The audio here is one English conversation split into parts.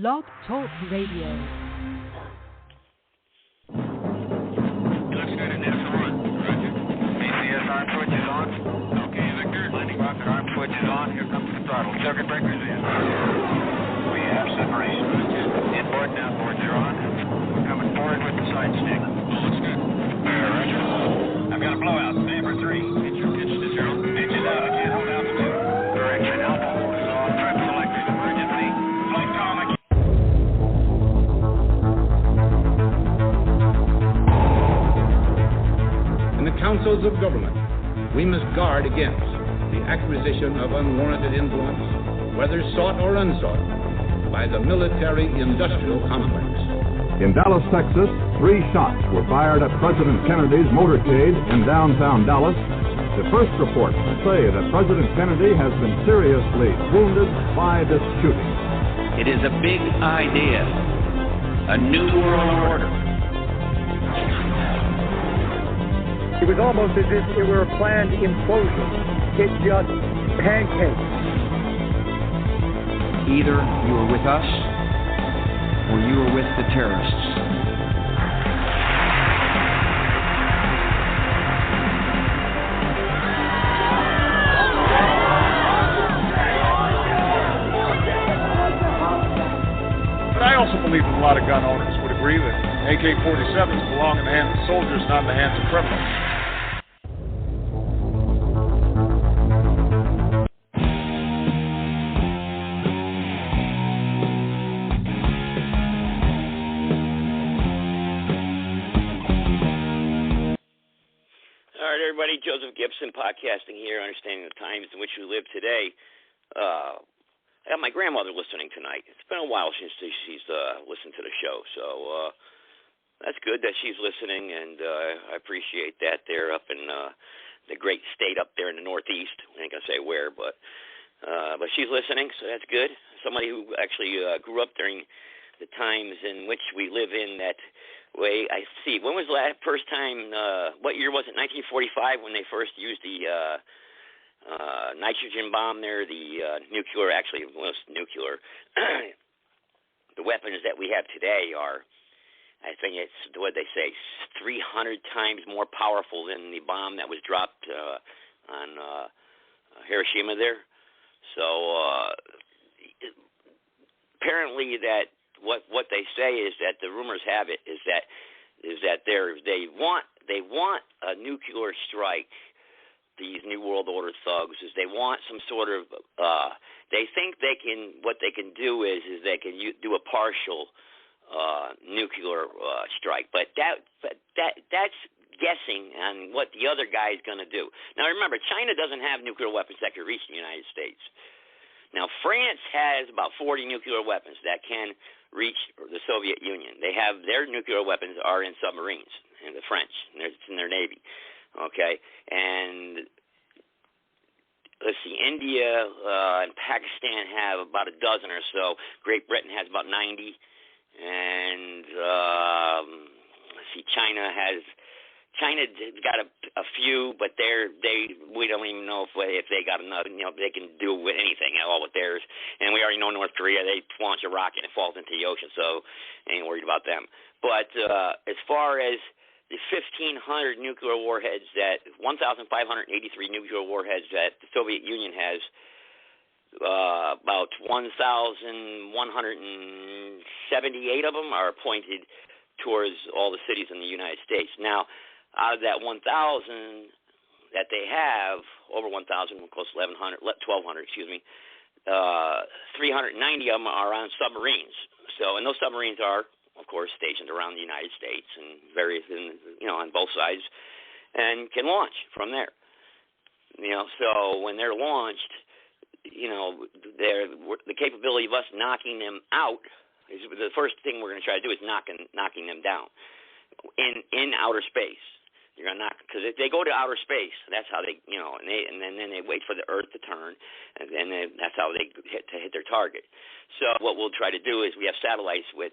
Blog Talk Radio. Looks good in this one. Roger. ACS arm switch is on. Okay, Victor. Landing rocket arm switch is on. Here comes the throttle. Circuit breakers in. We have separation. Inboard and outboards are on. We're coming forward with the side stick. Looks good. Roger. I've got a blowout. Number 3. Pitch to 0. Pitch is out. I can't hold altitude. Correction. Alpha hold is off. Trip selected. Emergency. Flight com. In the councils of government, we must guard against the acquisition of unwarranted influence, whether sought or unsought, by the military-industrial complex. In Dallas, Texas, 3 shots were fired at President Kennedy's motorcade in downtown Dallas. The first reports say that President Kennedy has been seriously wounded by this shooting. It is a big idea, a new world order. It was almost as if it were a planned implosion. It just pancaked. Either you are with us or you are with the terrorists. But I also believe that a lot of gun owners would agree that AK-47s belong in the hands of soldiers, not in the hands of criminals. Joseph Gibson podcasting here, understanding the times in which we live today. I have my grandmother listening tonight. It's been a while since she's listened to the show, so that's good that she's listening, and I appreciate that. They're up in the great state up there in the Northeast. I ain't gonna say where, but she's listening, so that's good. Somebody who actually grew up during the times in which we live in that way. I see. When was the first time, what year was it, 1945, when they first used the nitrogen bomb there, the nuclear, actually, it was nuclear. The weapons that we have today are, I think it's, what they say, 300 times more powerful than the bomb that was dropped on Hiroshima there. So apparently that what they say is that the rumors have it is that they want a nuclear strike. These New World Order thugs is they want some sort of they think what they can do is they can do a partial nuclear strike, but that's guessing on what the other guy is going to do. Now remember, China doesn't have nuclear weapons that can reach the United States. Now France has about 40 nuclear weapons that can reach the Soviet Union. They have their nuclear weapons are in submarines, in the French, it's in their Navy. Okay, and let's see, India and Pakistan have about a dozen or so. Great Britain has about 90, and let's see, China's got a few, but we don't even know if they got enough. They can do with anything at all with theirs. And we already know North Korea, they launch a rocket and it falls into the ocean, so ain't worried about them. But as far as the 1,500 nuclear warheads 1,583 nuclear warheads that the Soviet Union has, about 1,178 of them are pointed towards all the cities in the United States. Now, out of that 1,000 that they have, over 1,000, close to 1,200, 390 of them are on submarines. So, and those submarines are, of course, stationed around the United States and various, on both sides, and can launch from there. So when they're launched, the capability of us knocking them out is the first thing we're going to try to do is knocking them down in outer space. You're gonna knock, because if they go to outer space, that's how they, and then they wait for the Earth to turn, and then that's how they hit their target. So what we'll try to do is we have satellites with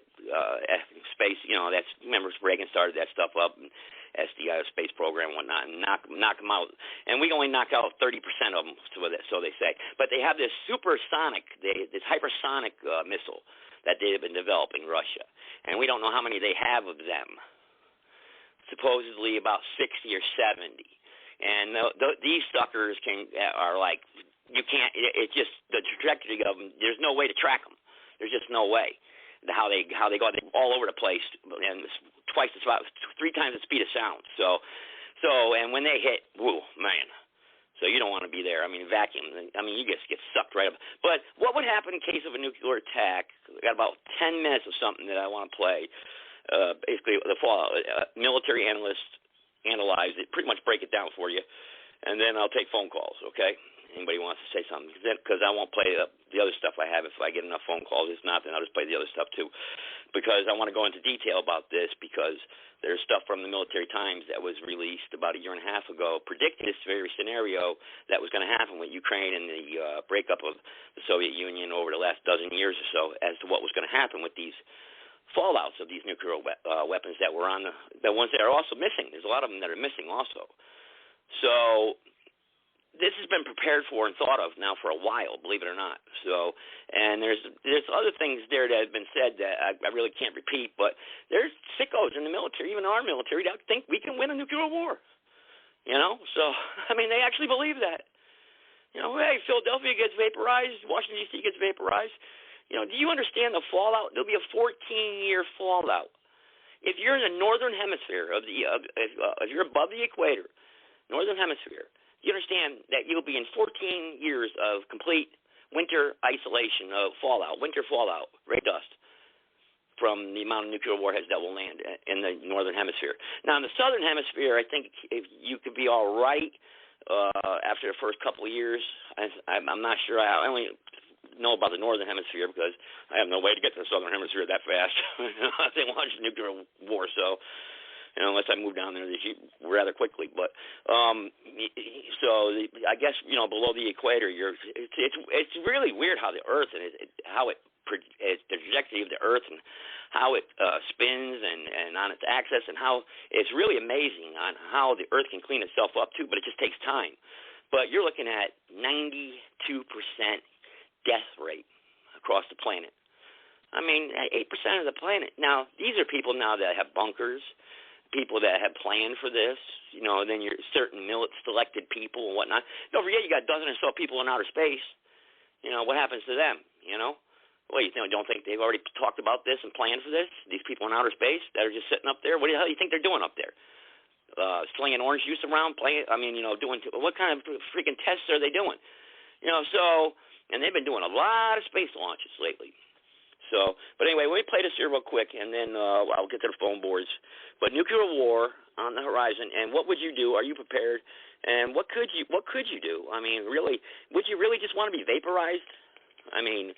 space. Remember Reagan started that stuff up, and SDI space program and whatnot, and knock them out. And we only knock out 30% of them, so they say. But they have this supersonic, this hypersonic missile that they have been developing Russia. And we don't know how many they have of them. Supposedly about 60 or 70. And these suckers are like, you can't, it's just the trajectory of them, there's no way to track them. There's just no way. How they go, they're all over the place, and three times the speed of sound. So, and when they hit, whoo, man. So you don't want to be there. I mean, vacuum. I mean, you just get sucked right up. But what would happen in case of a nuclear attack? I got about 10 minutes of something that I want to play. Basically, the fallout. Military analysts analyze it, pretty much break it down for you, and then I'll take phone calls, okay? Anybody wants to say something, because I won't play the other stuff I have if I get enough phone calls. If not, then I'll just play the other stuff too, because I want to go into detail about this, because there's stuff from the Military Times that was released about a year and a half ago predicting this very scenario that was going to happen with Ukraine and the breakup of the Soviet Union over the last dozen years or so, as to what was going to happen with these fallouts of these nuclear weapons that were on the ones that are also missing. There's a lot of them that are missing also. So this has been prepared for and thought of now for a while, believe it or not. So, and there's other things there that have been said that I really can't repeat, but there's sickos in the military, even our military, that think we can win a nuclear war. You know? So, I mean, they actually believe that. You know, hey, Philadelphia gets vaporized, Washington, D.C. gets vaporized. You know, do you understand the fallout? There'll be a 14-year fallout. If you're in the northern hemisphere, if you're above the equator, northern hemisphere, you understand that you'll be in 14 years of complete winter isolation of fallout, winter fallout, ray dust, from the amount of nuclear warheads that will land in the northern hemisphere. Now, in the southern hemisphere, I think if you could be all right after the first couple of years. I'm not sure. I only know about the northern hemisphere because I have no way to get to the southern hemisphere that fast. They launched a nuclear war, so unless I move down there rather quickly. But so I guess below the equator, it's really weird how the Earth and it's the trajectory of the Earth and how it spins and on its axis, and how it's really amazing on how the Earth can clean itself up too. But it just takes time. But you're looking at 92% death rate across the planet. I mean, 8% of the planet. Now, these are people now that have bunkers, people that have planned for this, then you're certain selected people and whatnot. Don't forget, you got a dozen or so people in outer space. What happens to them, Well, you don't think they've already talked about this and planned for this? These people in outer space that are just sitting up there, what the hell do you think they're doing up there? Slinging orange juice around, doing what kind of freaking tests are they doing? And they've been doing a lot of space launches lately. So, but anyway, let me play this here real quick, and then I'll get to the phone boards. But nuclear war on the horizon, and what would you do? Are you prepared? And what could you do? I mean, really, would you really just want to be vaporized? I mean,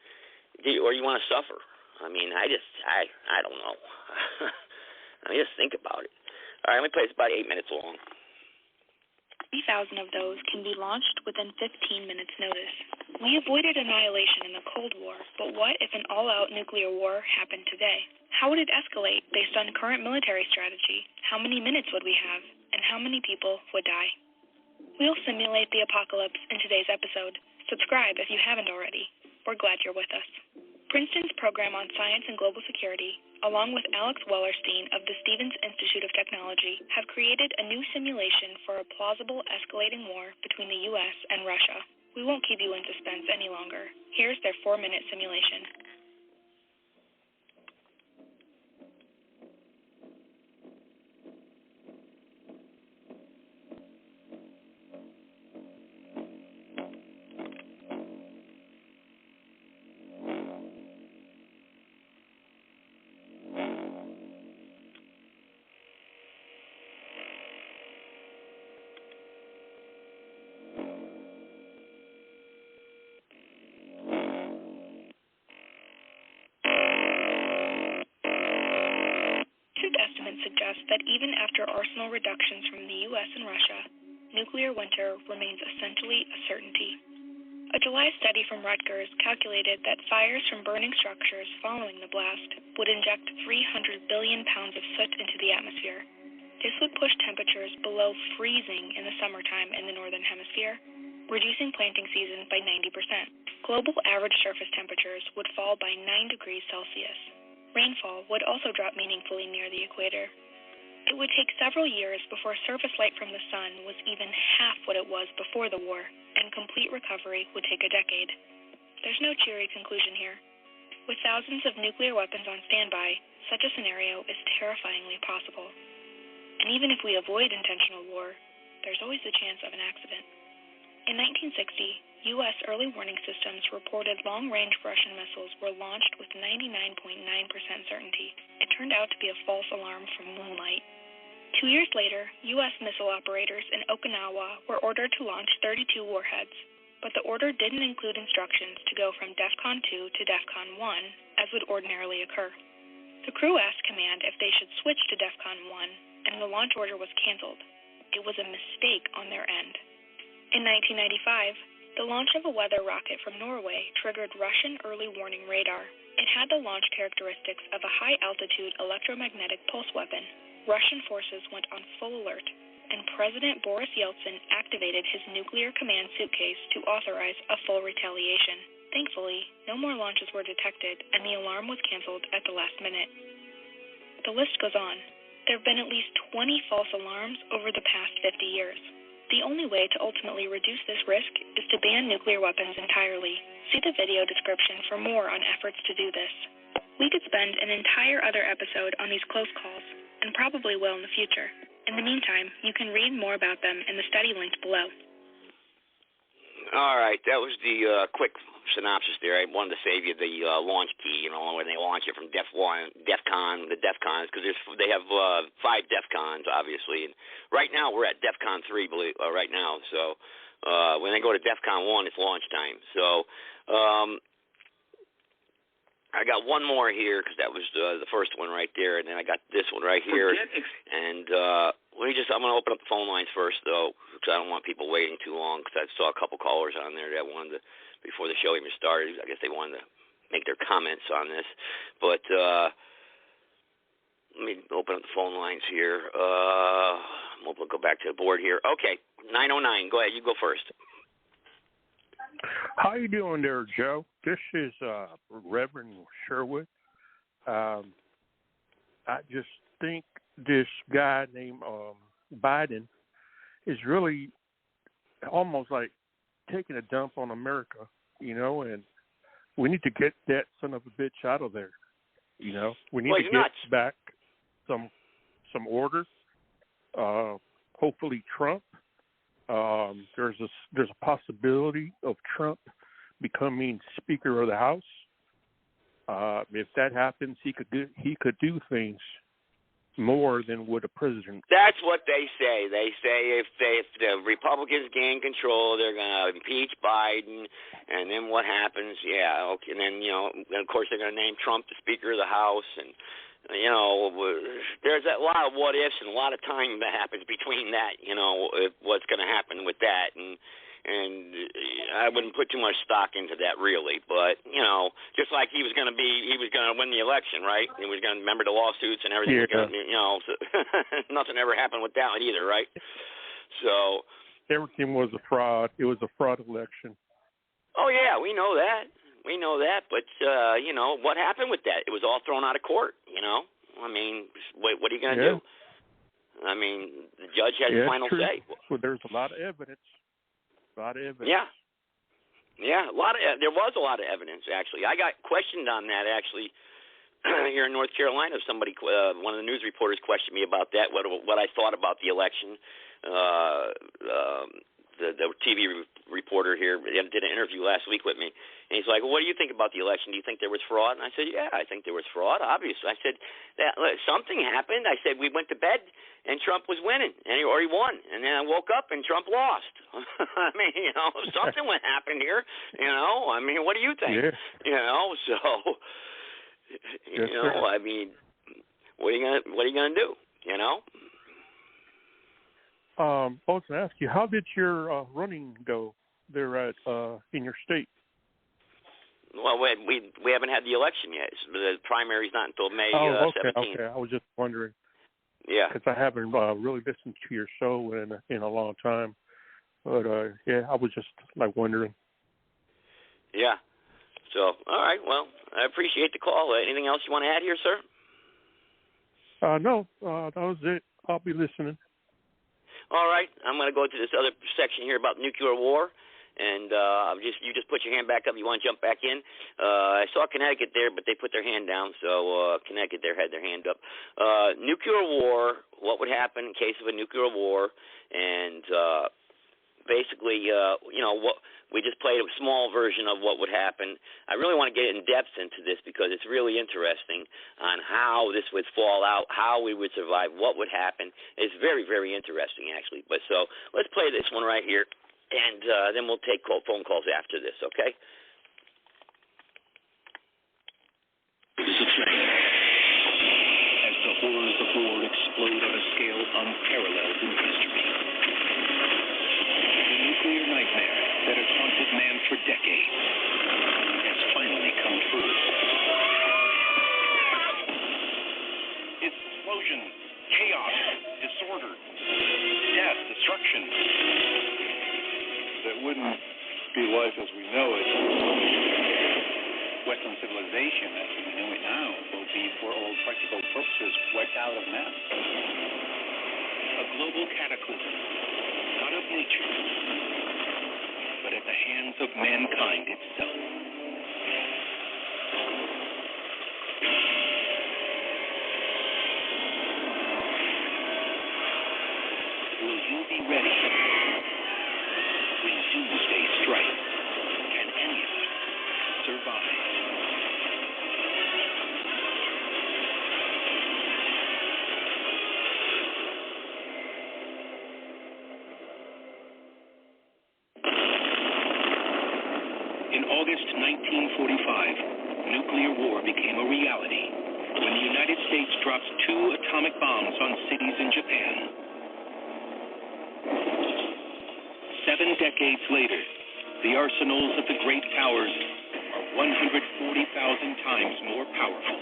or you want to suffer? I mean, I don't know. I mean, just think about it. All right, let me play. It's about 8 minutes long. 3,000 of those can be launched within 15 minutes' notice. We avoided annihilation in the Cold War, but what if an all-out nuclear war happened today? How would it escalate based on current military strategy? How many minutes would we have, and how many people would die? We'll simulate the apocalypse in today's episode. Subscribe if you haven't already. We're glad you're with us. Princeton's program on science and global security, along with Alex Wellerstein of the Stevens Institute of Technology, have created a new simulation for a plausible escalating war between the U.S. and Russia. We won't keep you in suspense any longer. Here's their 4-minute simulation. Suggest that even after arsenal reductions from the U.S. and Russia, nuclear winter remains essentially a certainty. A July study from Rutgers calculated that fires from burning structures following the blast would inject 300 billion pounds of soot into the atmosphere. This would push temperatures below freezing in the summertime in the northern hemisphere reducing planting season by 90%. Global average surface temperatures would fall by 9 degrees Celsius. Rainfall would also drop meaningfully near the equator. It would take several years before surface light from the sun was even half what it was before the war, and complete recovery would take a decade. There's no cheery conclusion here. With thousands of nuclear weapons on standby, such a scenario is terrifyingly possible. And even if we avoid intentional war, there's always the chance of an accident. In 1960, U.S. early warning systems reported long-range Russian missiles were launched with 99.9% certainty. It turned out to be a false alarm from moonlight. 2 years later, U.S. missile operators in Okinawa were ordered to launch 32 warheads, but the order didn't include instructions to go from DEFCON 2 to DEFCON 1, as would ordinarily occur. The crew asked command if they should switch to DEFCON 1, and the launch order was canceled. It was a mistake on their end. In 1995, the launch of a weather rocket from Norway triggered Russian early warning radar. It had the launch characteristics of a high-altitude electromagnetic pulse weapon. Russian forces went on full alert, and President Boris Yeltsin activated his nuclear command suitcase to authorize a full retaliation. Thankfully, no more launches were detected, and the alarm was canceled at the last minute. The list goes on. There have been at least 20 false alarms over the past 50 years. The only way to ultimately reduce this risk is to ban nuclear weapons entirely. See the video description for more on efforts to do this. We could spend an entire other episode on these close calls, and probably will in the future. In the meantime, you can read more about them in the study linked below. All right, that was the quick synopsis there. I wanted to save you the launch key, when they launch it from the DEFCONs, because they have 5 DEFCONs, obviously. And right now, we're at DEFCON 3 right now. So when they go to DEFCON 1, it's launch time. So I got one more here, because that was the first one right there, and then I got this one right here. And I'm going to open up the phone lines first, though, because I don't want people waiting too long, because I saw a couple callers on there that wanted to, before the show even started, I guess they wanted to make their comments on this. But let me open up the phone lines here. We'll go back to the board here. Okay, 909, go ahead, you go first. How you doing there, Joe? This is Reverend Sherwood. I just think this guy named Biden is really almost like taking a dump on America, and we need to get that son of a bitch out of there. We need to get back some order. Hopefully Trump. There's a possibility of Trump becoming Speaker of the House. If that happens, he could do things more than would a president. That's what they say. They say if the Republicans gain control, they're going to impeach Biden, and then what happens? Yeah, okay. And then of course they're going to name Trump the Speaker of the House, and there's a lot of what ifs and a lot of time that happens between that. What's going to happen with that, and I wouldn't put too much stock into that really. But just like he was going to win the election, right? He was going to remember the lawsuits and everything. Yeah. So nothing ever happened with that one either, right? So everything was a fraud. It was a fraud election. Oh yeah, we know that. But what happened with that? It was all thrown out of court. I mean, what are you going to do? I mean, the judge had the final say. Well, there's a lot of evidence. Yeah, there was a lot of evidence, actually. I got questioned on that, actually, here in North Carolina. Somebody, one of the news reporters questioned me about that, what I thought about the election. The TV reporter here did an interview last week with me, and he's like, well, what do you think about the election? Do you think there was fraud? And I said, yeah, I think there was fraud, obviously. I said, something happened. I said, we went to bed, and Trump was winning, or he won. And then I woke up, and Trump lost. I mean, something happened here. I mean, what do you think? Yeah. So, I mean, what are you gonna do? I was going to ask you, how did your running go there at in your state? Well, we haven't had the election yet. The primary's not until May 17th. Okay. I was just wondering. Yeah. Because I haven't really listened to your show in a long time. But yeah, I was just like wondering. Yeah. So, all right. Well, I appreciate the call. Anything else you want to add here, sir? No, that was it. I'll be listening. All right. I'm going to go to this other section here about nuclear war. And you just put your hand back up. You want to jump back in? I saw Connecticut there, but they put their hand down. So Connecticut there had their hand up. Nuclear war, what would happen in case of a nuclear war? And basically, what we just played a small version of what would happen. I really want to get in depth into this because it's really interesting on how this would fall out, how we would survive, what would happen. It's very, very interesting, actually. But so let's play this one right here, and then we'll take phone calls after this, okay? Is aflame as the horrors of war explode on a scale unparalleled in history. The nuclear nightmare that has haunted man for decades has finally come true. Explosion, chaos, disorder, death, destruction. That wouldn't be life as we know it. Western civilization, as we know it now, will be, for all practical purposes, wiped out of mass. A global cataclysm, not of nature, but at the hands of mankind itself. Will you be ready when doomsday strikes? Can any of us survive? In August 1945, nuclear war became a reality when the United States dropped 2 atomic bombs on cities in Japan. 7 decades later, the arsenals of the great powers are 140,000 times more powerful.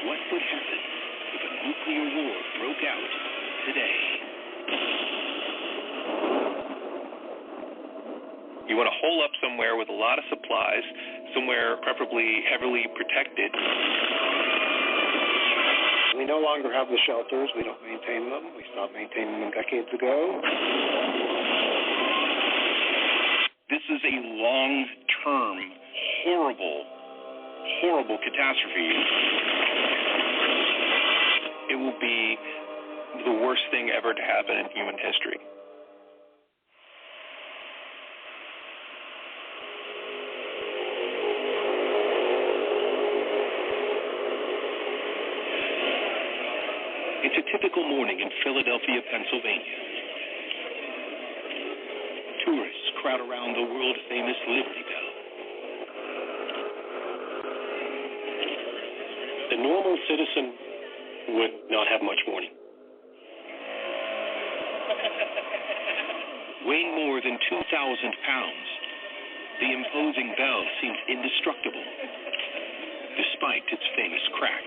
What would happen if a nuclear war broke out today? You want to hole up somewhere with a lot of supplies, somewhere preferably heavily protected. We no longer have the shelters. We don't maintain them. We stopped maintaining them decades ago. This is a long-term, horrible catastrophe. It will be the worst thing ever to happen in human history. It's a typical morning in Philadelphia, Pennsylvania. Tourists crowd around the world-famous Liberty Bell. The normal citizen would not have much warning. Weighing more than 2,000 pounds, the imposing bell seems indestructible, despite its famous crack.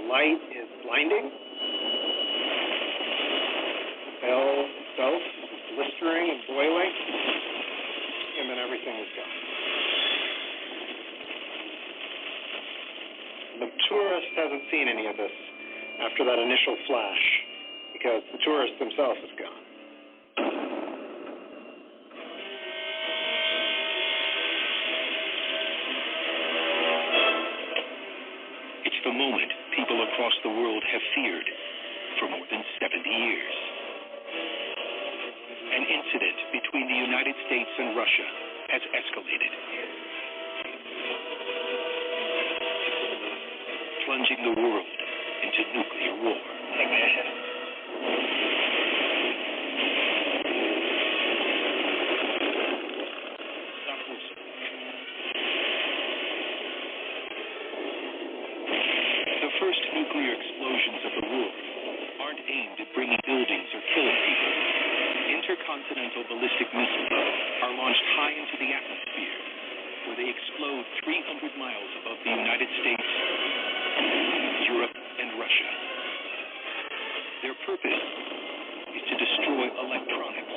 Light is blinding. The bell itself is blistering and boiling, and then everything is gone. The tourist hasn't seen any of this after that initial flash, because the tourist himself is gone. It's the moment people across the world have feared for more than 70 years. An incident between the United States and Russia has escalated, plunging the world into nuclear war. Ignition. The first nuclear explosions of the world aren't aimed at bringing buildings or killing people. Intercontinental ballistic missiles are launched high into the atmosphere where they explode 300 miles above the United States, Europe, and Russia. Their purpose is to destroy electronics.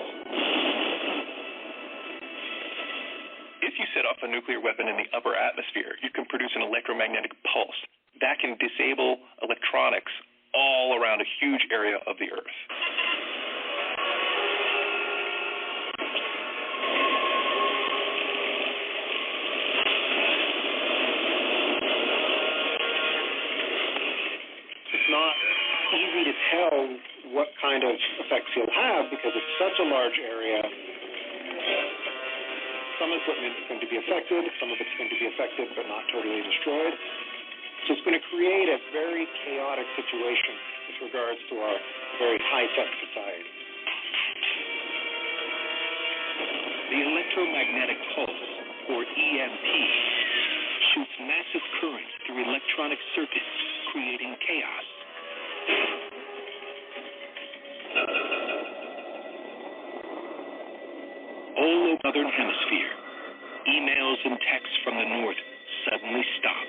If you set off a nuclear weapon in the upper atmosphere, you can produce an electromagnetic pulse that can disable electronics all around a huge area of the Earth. It's not easy to tell what kind of effects you'll have because it's such a large area. Some equipment is going to be affected, some of it's going to be affected but not totally destroyed. So it's going to create a very chaotic situation with regards to our very high-tech society. The electromagnetic pulse, or EMP, shoots massive currents through electronic circuits, creating chaos. All over the Southern Hemisphere, emails and texts from the North suddenly stop.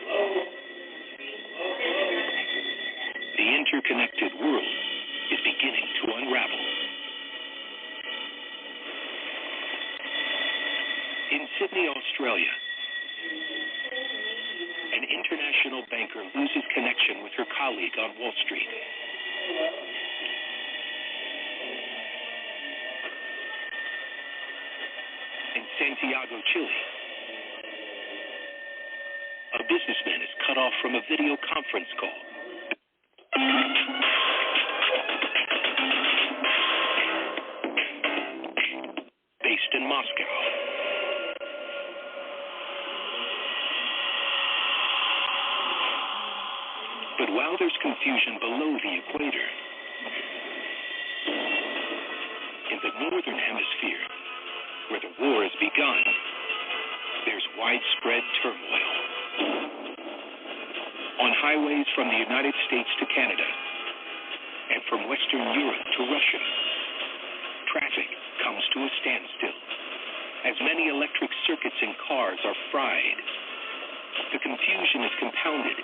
The interconnected world is beginning to unravel. In Sydney, Australia, an international banker loses connection with her colleague on Wall Street. In Santiago, Chile, a businessman is cut off from a video conference call. Based in Moscow. But while there's confusion below the equator, in the northern hemisphere, where the war has begun, there's widespread turmoil. On highways from the United States to Canada, and from Western Europe to Russia, traffic comes to a standstill as many electric circuits in cars are fried. The confusion is compounded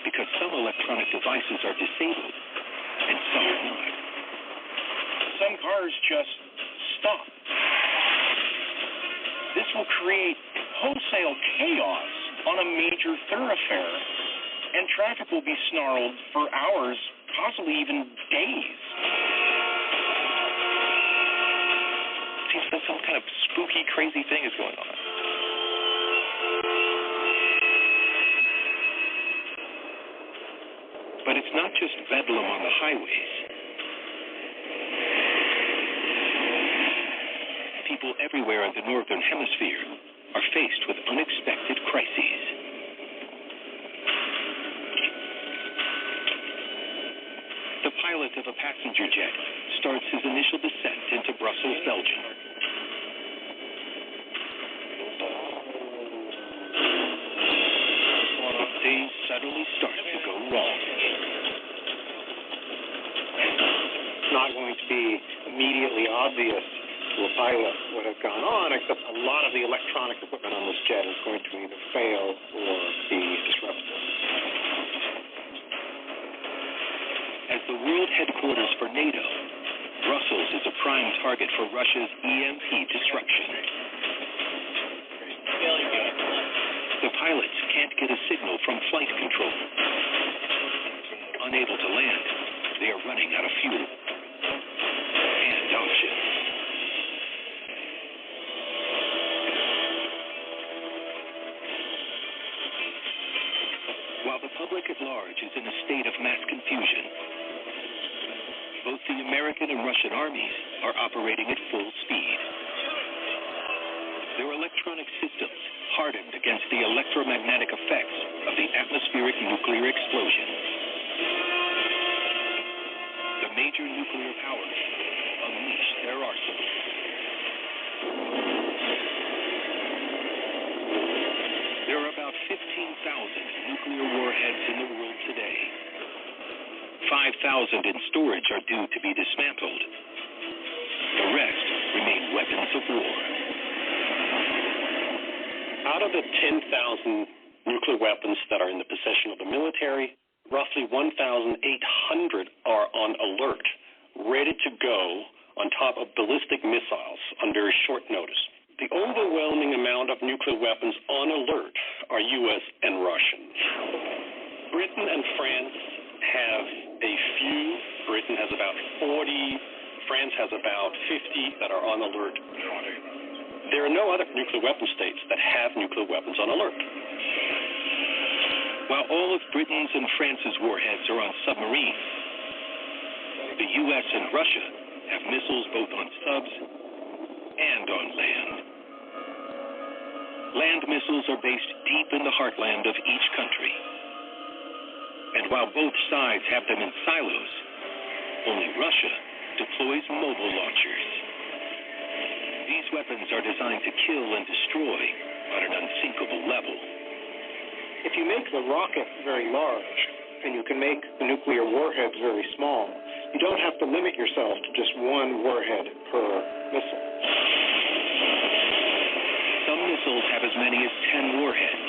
because some electronic devices are disabled and some are not. Some cars just stop. This will create wholesale chaos on a major thoroughfare, and traffic will be snarled for hours, possibly even days. Seems like some kind of spooky, crazy thing is going on. But it's not just bedlam on the highways. People everywhere in the northern hemisphere are faced with unexpected crises. The pilot of a passenger jet starts his initial descent into Brussels, Belgium. Things suddenly start to go wrong. It's not going to be immediately obvious to a pilot what has gone on, except a lot of the electronic equipment on this jet is going to either fail or be disrupted. As the world headquarters for NATO, Brussels is a prime target for Russia's EMP disruption. The pilots can't get a signal from flight control. Unable to land, they are running out of fuel and options. While the public at large is in a state of mass confusion, both the American and Russian armies are operating at full speed. Their electronic systems hardened against the electromagnetic effects of the atmospheric nuclear explosion. The major nuclear powers unleash their arsenals. There are about 15,000 nuclear warheads in the world today. 5,000 in storage are due to be dismantled. The rest remain weapons of war. Out of the 10,000 nuclear weapons that are in the possession of the military, roughly 1,800 are on alert, ready to go on top of ballistic missiles on very short notice. The overwhelming amount of nuclear weapons on alert are U.S. and Russian. Britain and France have a few. Britain has about 40. France has about 50 that are on alert. There are no other nuclear weapon states that have nuclear weapons on alert. While all of Britain's and France's warheads are on submarines, the U.S. and Russia have missiles both on subs and on land. Land missiles are based deep in the heartland of each country. And while both sides have them in silos, only Russia deploys mobile launchers. These weapons are designed to kill and destroy on an unsinkable level. If you make the rocket very large, and you can make the nuclear warheads very small, you don't have to limit yourself to just one warhead per missile. Some missiles have as many as 10 warheads,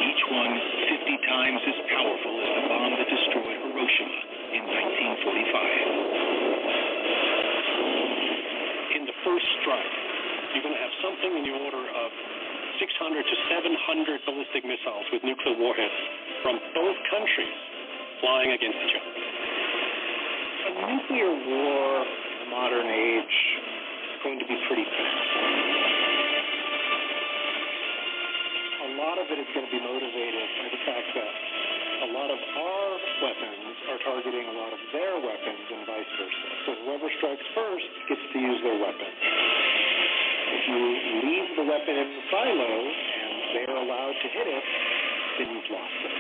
each one 50 times as powerful as the bomb that destroyed Hiroshima in 1945. In the first strike, you're going to have something in the order of 600 to 700 ballistic missiles with nuclear warheads from both countries flying against each other. A nuclear war in the modern age is going to be pretty fast. A lot of it is going to be motivated by the fact that a lot of our weapons are targeting a lot of their weapons and vice versa. So whoever strikes first gets to use their weapon. If you leave the weapon in the silo and they're allowed to hit it, then you've lost it.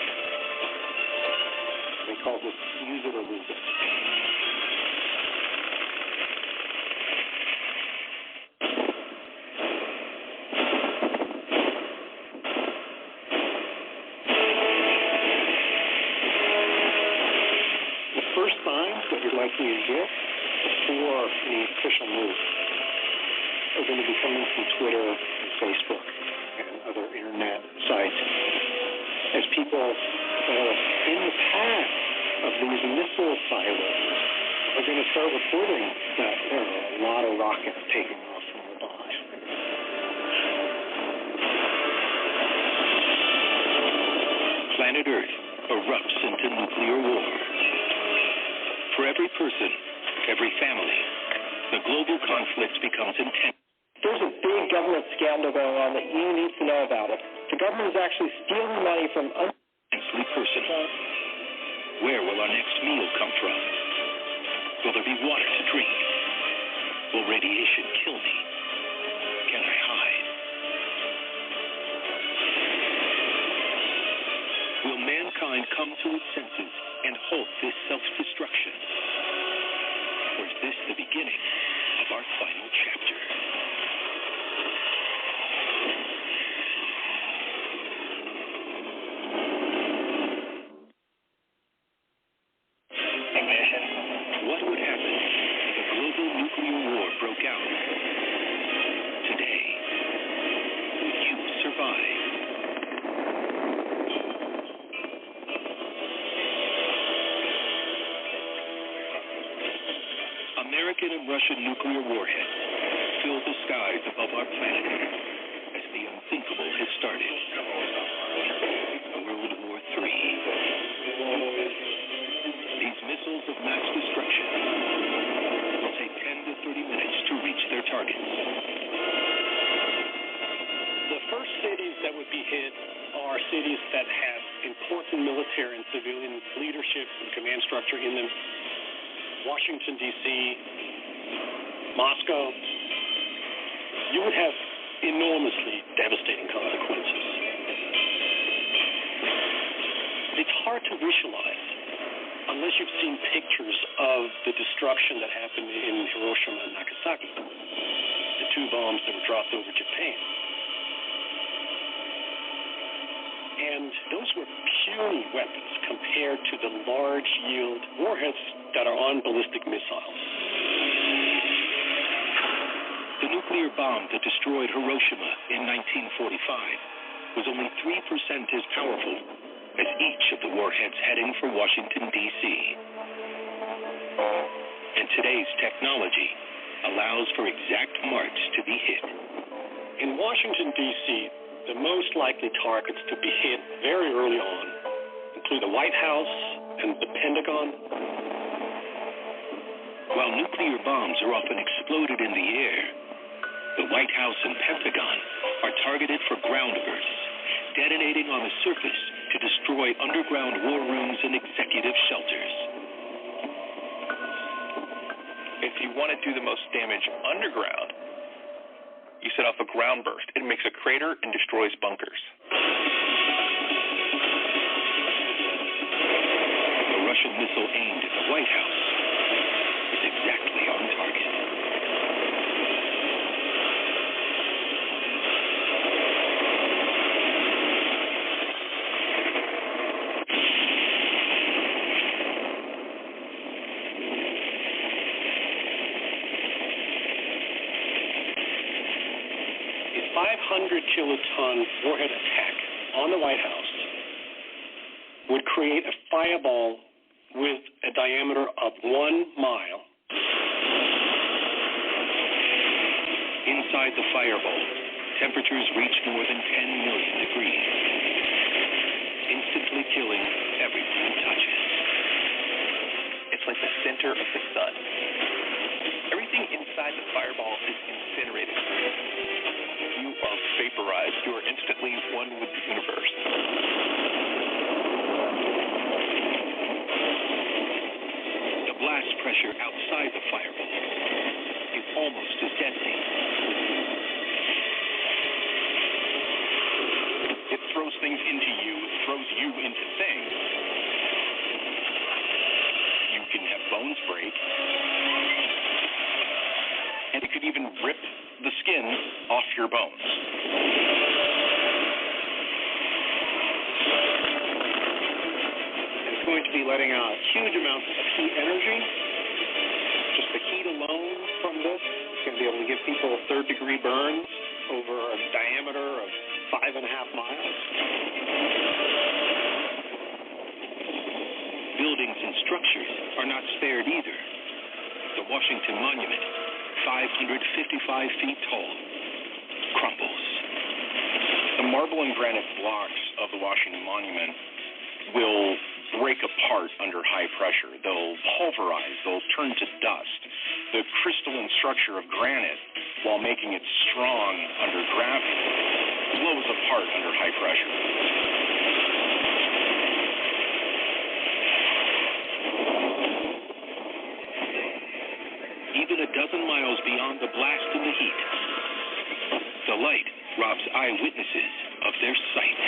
They call this use it or lose it. The first signs that you're likely to get before any official move are going to be coming from Twitter and Facebook and other internet sites. As people that are in the path of these missile silos are going to start reporting that there are a lot of rockets taking off nearby. Planet Earth erupts into nuclear war. For every person, every family, the global conflict becomes intense. There's a big government scandal going on that you need to know about it. The government is actually stealing money from intensely personal. Where will our next meal come from? Will there be water to drink? Will radiation kill me? Can I hide? Will mankind come to its senses and halt this self-destruction? Or is this the beginning of our final chapter? What would happen if a global nuclear war broke out? Today, would you survive? American and Russian nuclear warheads fill the skies above our planet as the unthinkable has started. World War III. These missiles of mass destruction will take 10 to 30 minutes to reach their targets. The first cities that would be hit are cities that have important military and civilian leadership and command structure in them. Washington, D.C., Moscow. You would have enormously devastating consequences. It's hard to visualize unless you've seen pictures of the destruction that happened in Hiroshima and Nagasaki, the two bombs that were dropped over Japan. And those were puny weapons compared to the large yield warheads that are on ballistic missiles. The nuclear nuclear bomb that destroyed Hiroshima in 1945 was only 3% as powerful as each of the warheads heading for Washington, D.C. And today's technology allows for exact marks to be hit. In Washington, D.C., the most likely targets to be hit very early on include the White House and the Pentagon. While nuclear bombs are often exploded in the air, the White House and Pentagon are targeted for ground bursts, detonating on the surface to destroy underground war rooms and executive shelters. If you want to do the most damage underground, you set off a ground burst. It makes a crater and destroys bunkers. The Russian missile aimed at the White House is exactly on target. A 500-kiloton warhead attack on the White House would create a fireball with a diameter of 1 mile. Inside the fireball, temperatures reach more than 10 million degrees, instantly killing everything it touches. It's like the center of the sun. Everything inside the fireball is incinerated. You are vaporized. You are instantly one with the universe. The blast pressure outside the fireball is almost as deadly. It throws things into you. It throws you into things. You can have bones break. And it could even rip the skin off your bones. It's going to be letting out huge amounts of heat energy. Just the heat alone from this is going to be able to give people third-degree burns over a diameter of 5.5 miles. Buildings and structures are not spared either. The Washington Monument, 555 feet tall, crumbles. The marble and granite blocks of the Washington Monument will break apart under high pressure. They'll pulverize. They'll turn to dust. The crystalline structure of granite, while making it strong under gravity, blows apart under high pressure. Even a dozen miles beyond the blast and the heat, the light robs eyewitnesses of their sight.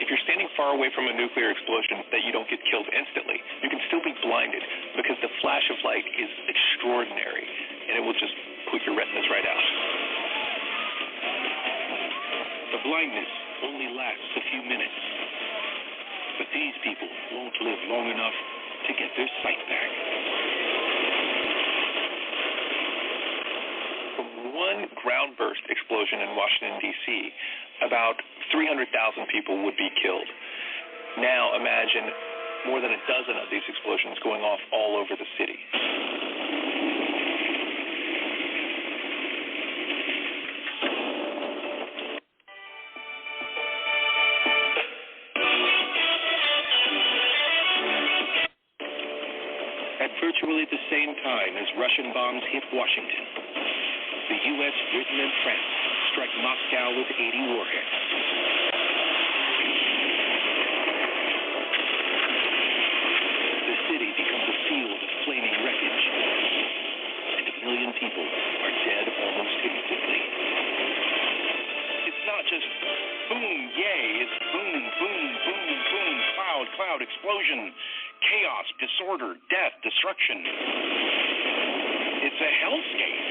If you're standing far away from a nuclear explosion that you don't get killed instantly, you can still be blinded because the flash of light is extraordinary and it will just put your retinas right out. The blindness only lasts a few minutes, but these people won't live long enough to get their sight back. From one ground burst explosion in Washington, D.C., about 300,000 people would be killed. Now imagine more than a dozen of these explosions going off all over the city. At virtually the same time as Russian bombs hit Washington, the U.S., Britain, and France strike Moscow with 80 warheads. The city becomes a field of flaming wreckage, and 1 million people are dead almost instantly. It's not just boom, yay. It's boom, boom, boom, boom, cloud, cloud, explosion, chaos, disorder, death, destruction. It's a hellscape.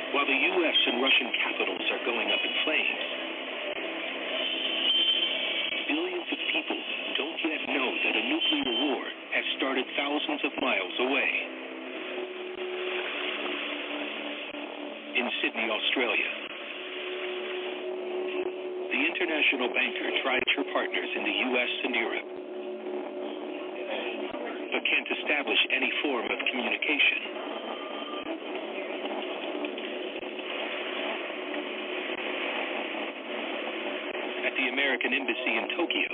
While the U.S. and Russian capitals are going up in flames, people don't yet know that a nuclear war has started thousands of miles away. In Sydney, Australia, the international banker tried her partners in the U.S. and Europe, but can't establish any form of communication. At the American Embassy in Tokyo,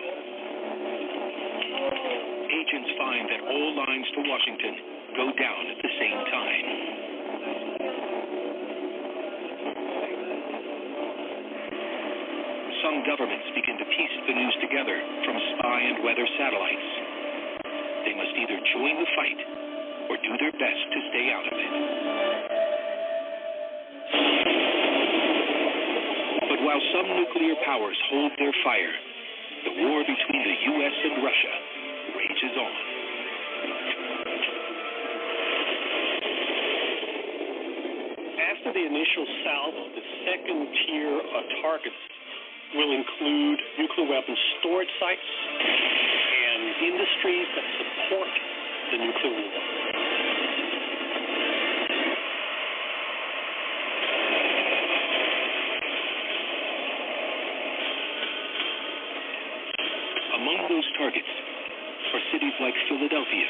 agents find that all lines to Washington go down at the same time. Some governments begin to piece the news together from spy and weather satellites. They must either join the fight or do their best to stay out of it. But while some nuclear powers hold their fire, the war between the U.S. and Russia rages on. After the initial salvo, the second tier of targets will include nuclear weapons storage sites and industries that support the nuclear war. Among those targets are cities like Philadelphia,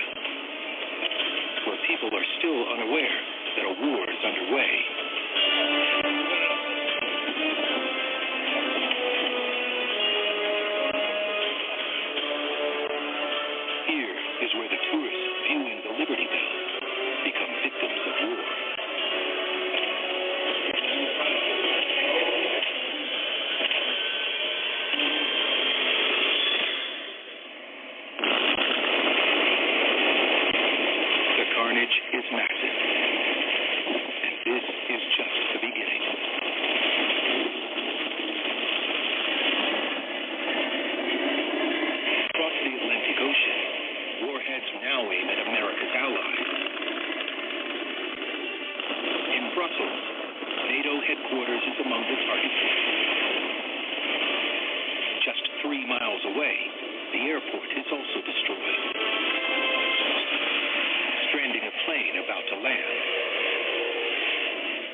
where people are still unaware that a war is underway. Here is where the tourists viewing the Liberty Bell become victims of war. The carnage is massive, and this is just the beginning. Across the Atlantic Ocean, warheads now aim at America's allies. In Brussels, NATO headquarters is among the targets. Just 3 miles away, the airport is also destroyed. Stranding a plane about to land.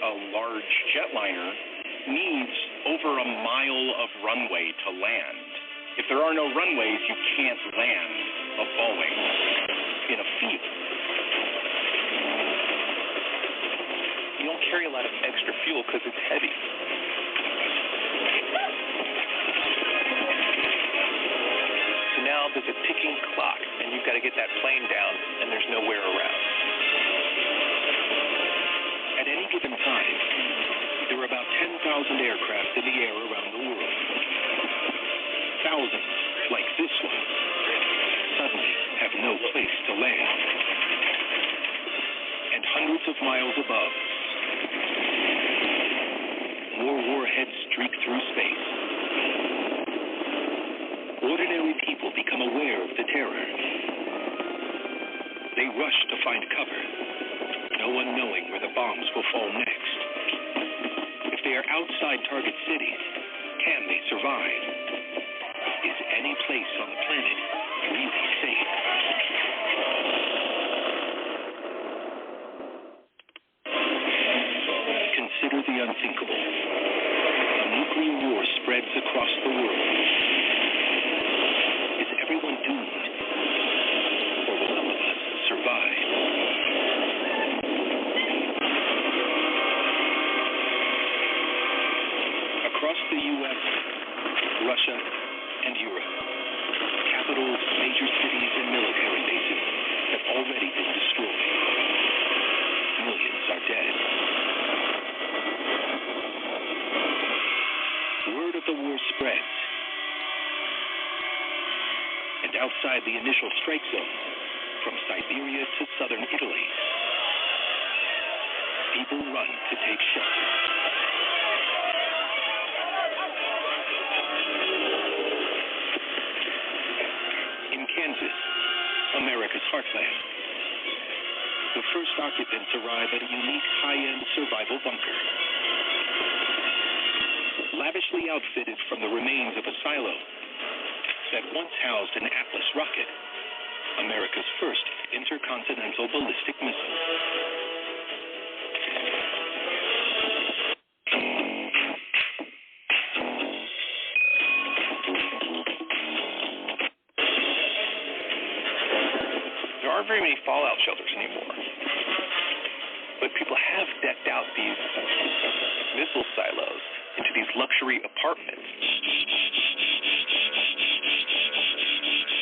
A large jetliner needs over a mile of runway to land. If there are no runways, you can't land a Boeing in a field. You don't carry a lot of extra fuel because it's heavy. So now there's a ticking clock, and you've got to get that plane down, and there's nowhere around. At any given time, there are about 10,000 aircraft in the air around the world. Thousands, like this one, suddenly have no place to land. And hundreds of miles above, more warheads streak through space. Ordinary people become aware of the terror. They rush to find cover, no one knowing where the bombs will fall next. If they are outside target cities, can they survive? Is any place on the planet really safe? Consider the unthinkable. A nuclear war spreads across the world. Is everyone doomed? Or will some of us survive? Across the U.S., Russia, and Europe, capitals, major cities, and military bases have already been destroyed. Millions are dead. Word of the war spreads. And outside the initial strike zones, from Siberia to southern Italy, people run to take shelter. In Kansas, America's heartland, the first occupants arrive at a unique high-end survival bunker. Lavishly outfitted from the remains of a silo, that once housed an Atlas rocket, America's first intercontinental ballistic missile. There aren't very many fallout shelters anymore, but people have decked out these missile silos into these luxury apartments.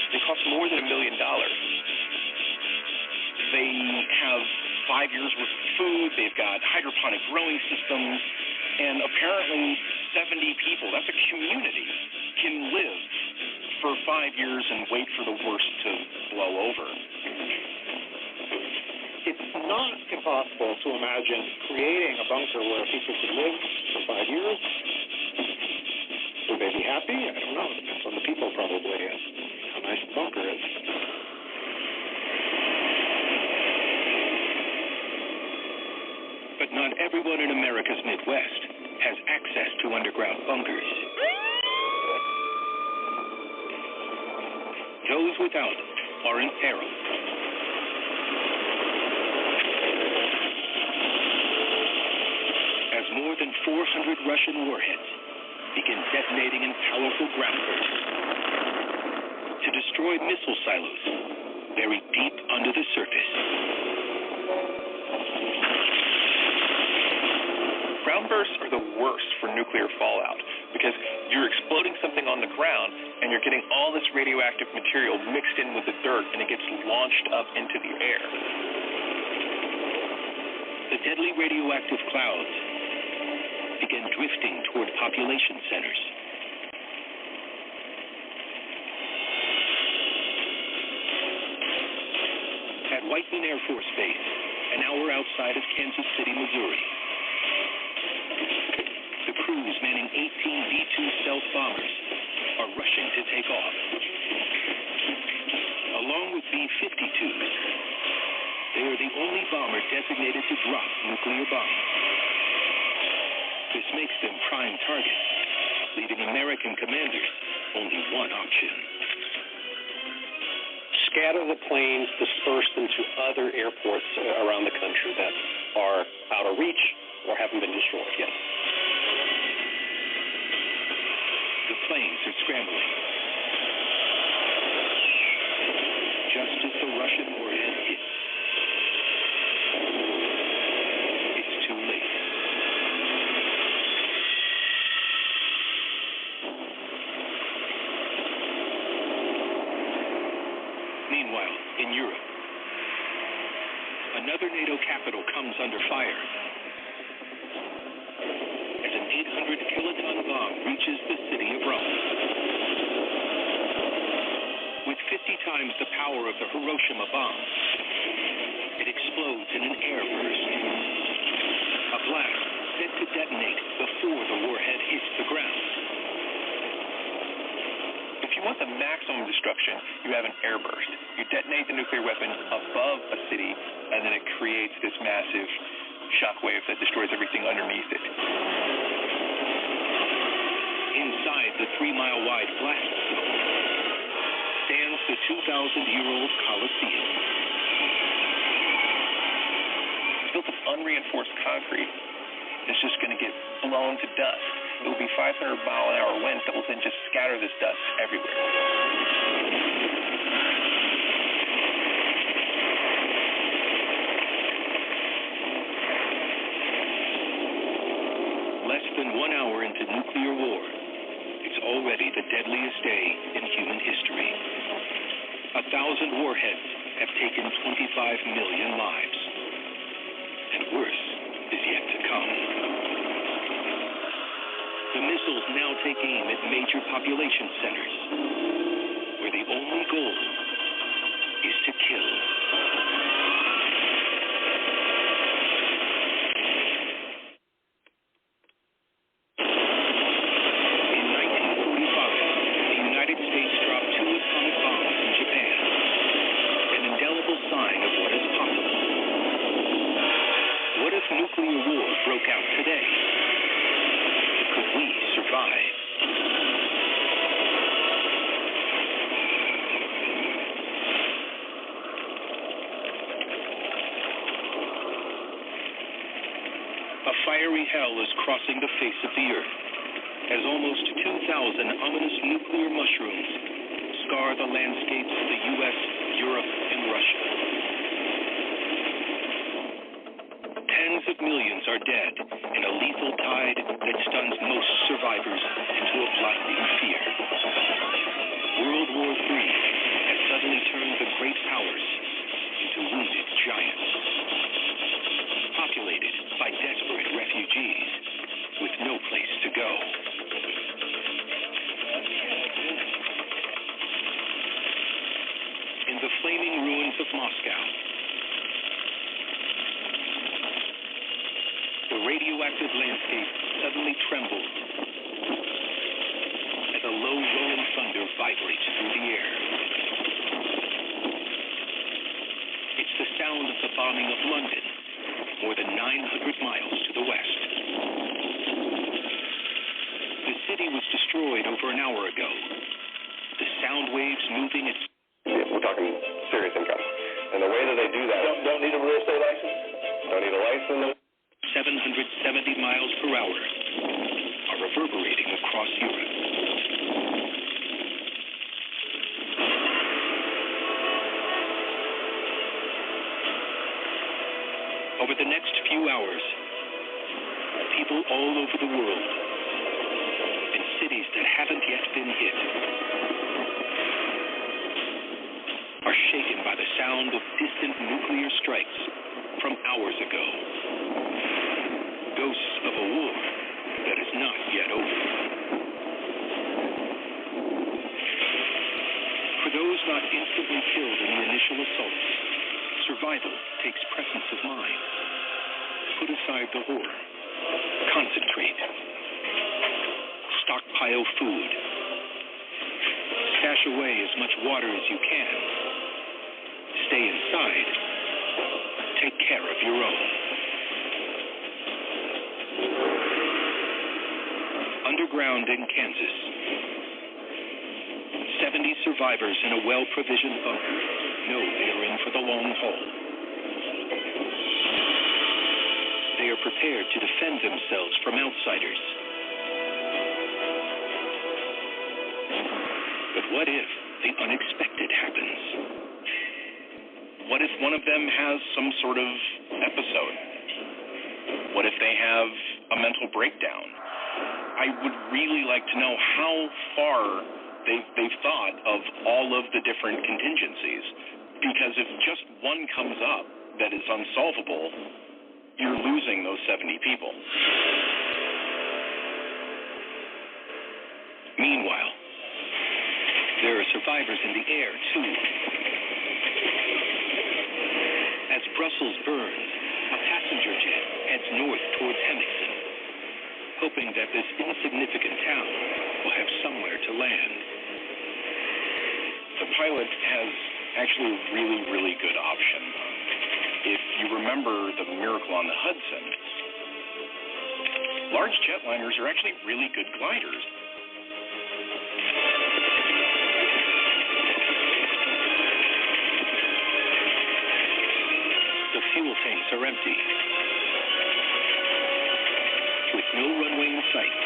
They cost more than $1 million. They have 5 years worth of food. They've got hydroponic growing systems, and apparently 70 people, that's a community, can live for 5 years and wait for the worst to blow over. It's not impossible to imagine creating a bunker where people could live for 5 years. Would they be happy? I don't know. It depends on the people, probably, and how nice the bunker is. But not everyone in America's Midwest has access to underground bunkers. Those without are in peril. As more than 400 Russian warheads begin detonating in powerful ground bursts to destroy missile silos buried deep under the surface. Ground bursts are the worst for nuclear fallout because you're exploding something on the ground and you're getting all this radioactive material mixed in with the dirt and it gets launched up into the air. The deadly radioactive clouds begin drifting toward population centers. At Whiteman Air Force Base, an hour outside of Kansas City, Missouri, the crews manning 18 V-2 stealth bombers are rushing to take off. Along with B-52s, they are the only bomber designated to drop nuclear bombs. This makes them prime targets, leaving American commanders only one option. Scatter the planes dispersed into other airports around the country that are out of reach or haven't been destroyed yet. The planes are scrambling. Just as the Russian warhead hits, it's too late. Meanwhile, in Europe, another NATO capital comes under fire as an 800-kiloton bomb reaches the city of Rome. With 50 times the power of the Hiroshima bomb, it explodes in an airburst. A blast set to detonate before the warhead hits the ground. If you want the maximum destruction, you have an airburst. You detonate the nuclear weapon above a city, and then it creates this massive shockwave that destroys everything underneath it. Inside the 3-mile-wide blast zone stands the 2,000-year-old Colosseum. Built of unreinforced concrete. It's just going to get blown to dust. It will be 500-mile-an-hour winds that will then just scatter this dust everywhere. Less than 1 hour into nuclear war, it's already the deadliest day in human history. 1,000 warheads have taken 25 million lives. And worse is yet to come. The missiles now take aim at major population centers, where the only goal is to kill. In 1945, the United States dropped 2 atomic bombs in Japan, an indelible sign of what is possible. What if nuclear war broke out today? Could we survive? fiery hell is crossing the face of the earth as almost 2,000 ominous nuclear mushrooms scar the landscapes of the U.S., Europe, and Russia. Tens of millions are dead in a lethal tide that stuns most survivors into a blinding fear. World War III has suddenly turned the great powers into wounded giants, populated by desperate refugees with no place to go. In the flaming ruins of Moscow, the radioactive landscape suddenly trembles as a low rolling thunder vibrates through the air. It's the sound of the bombing of London, more than 900 miles to the west. The city was destroyed over an hour ago. The sound waves moving its... We're talking serious income. And the way that they do that... Don't need a real estate license? Don't need a license? 770 miles per hour are reverberating across Europe. Over the next few hours, people all over the world, in cities that haven't yet been hit, are shaken by the sound of distant nuclear strikes from hours ago. Ghosts of a war that is not yet over. For those not instantly killed in the initial assaults, survival takes presence of mind. Put aside the horror. Concentrate. Stockpile food. Stash away as much water as you can. Stay inside. Take care of your own. Underground in Kansas, 70 survivors in a well-provisioned bunker know they are in for the long haul. They are prepared to defend themselves from outsiders. But what if the unexpected happens? What if one of them has some sort of episode? What if they have a mental breakdown? I would really like to know how far they've thought of all of the different contingencies. Because if just one comes up that is unsolvable, you're losing those 70 people. Meanwhile, there are survivors in the air, too. As Brussels burns, a passenger jet heads north towards Hemington, hoping that this insignificant town will have somewhere to land. The pilot has actually a really, really good option. If you remember the Miracle on the Hudson, large jetliners are actually really good gliders. The fuel tanks are empty. With no runway in sight,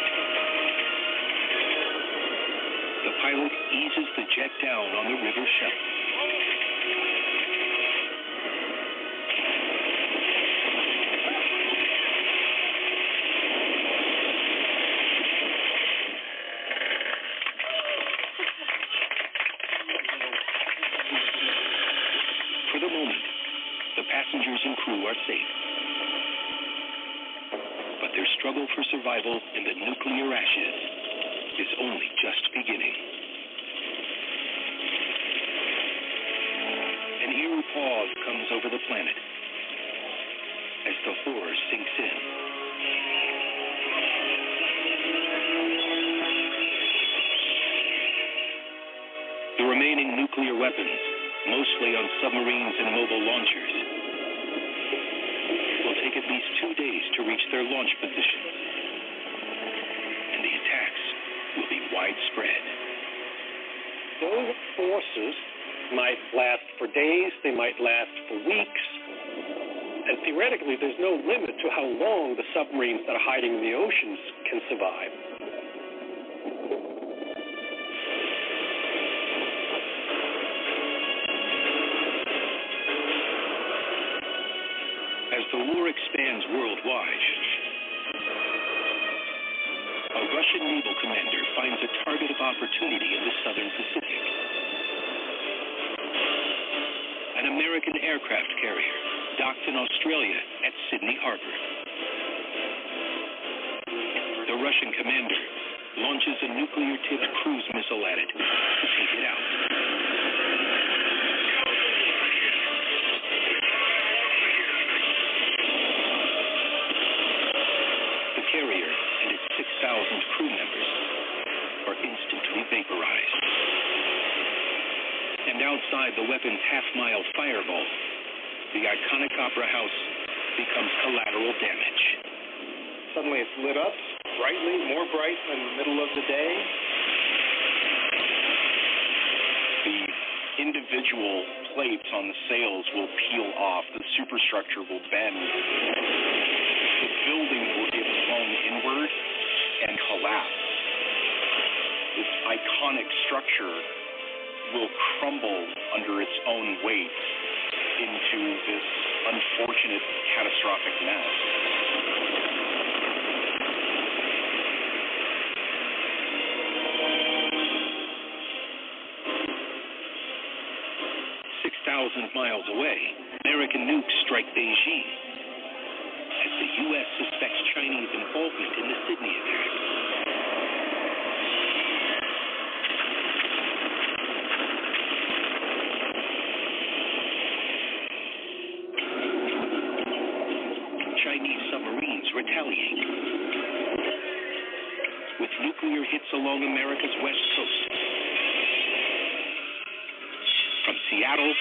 the pilot eases the jet down on the river shelf. For the moment, the passengers and crew are safe. But their struggle for survival in the nuclear ashes is only just beginning. An eerie pause comes over the planet as the horror sinks in. The remaining nuclear weapons, mostly on submarines and mobile launchers, will take at least 2 days to reach their launch positions, and the attacks will be widespread. Those forces might last for days, they might last for weeks, And theoretically, there's no limit to how long the submarines that are hiding in the oceans can survive. As the war expands worldwide, a Russian naval commander finds a target of opportunity in the southern Pacific. An American aircraft carrier docks in Australia at Sydney Harbor. The Russian commander launches a nuclear-tipped cruise missile at it to take it out. The carrier and its 6,000 crew members are instantly vaporized. And outside the weapon's half-mile fireball, the iconic Opera House becomes collateral damage. Suddenly it's lit up brightly, more bright than the middle of the day. The individual plates on the sails will peel off. The superstructure will bend. The building will get blown inward and collapse. This iconic structure will crumble under its own weight into this unfortunate, catastrophic mess. Miles away, American nukes strike Beijing as the U.S. suspects Chinese involvement in the Sydney attack. Chinese submarines retaliate with nuclear hits along America's west coast. From Seattle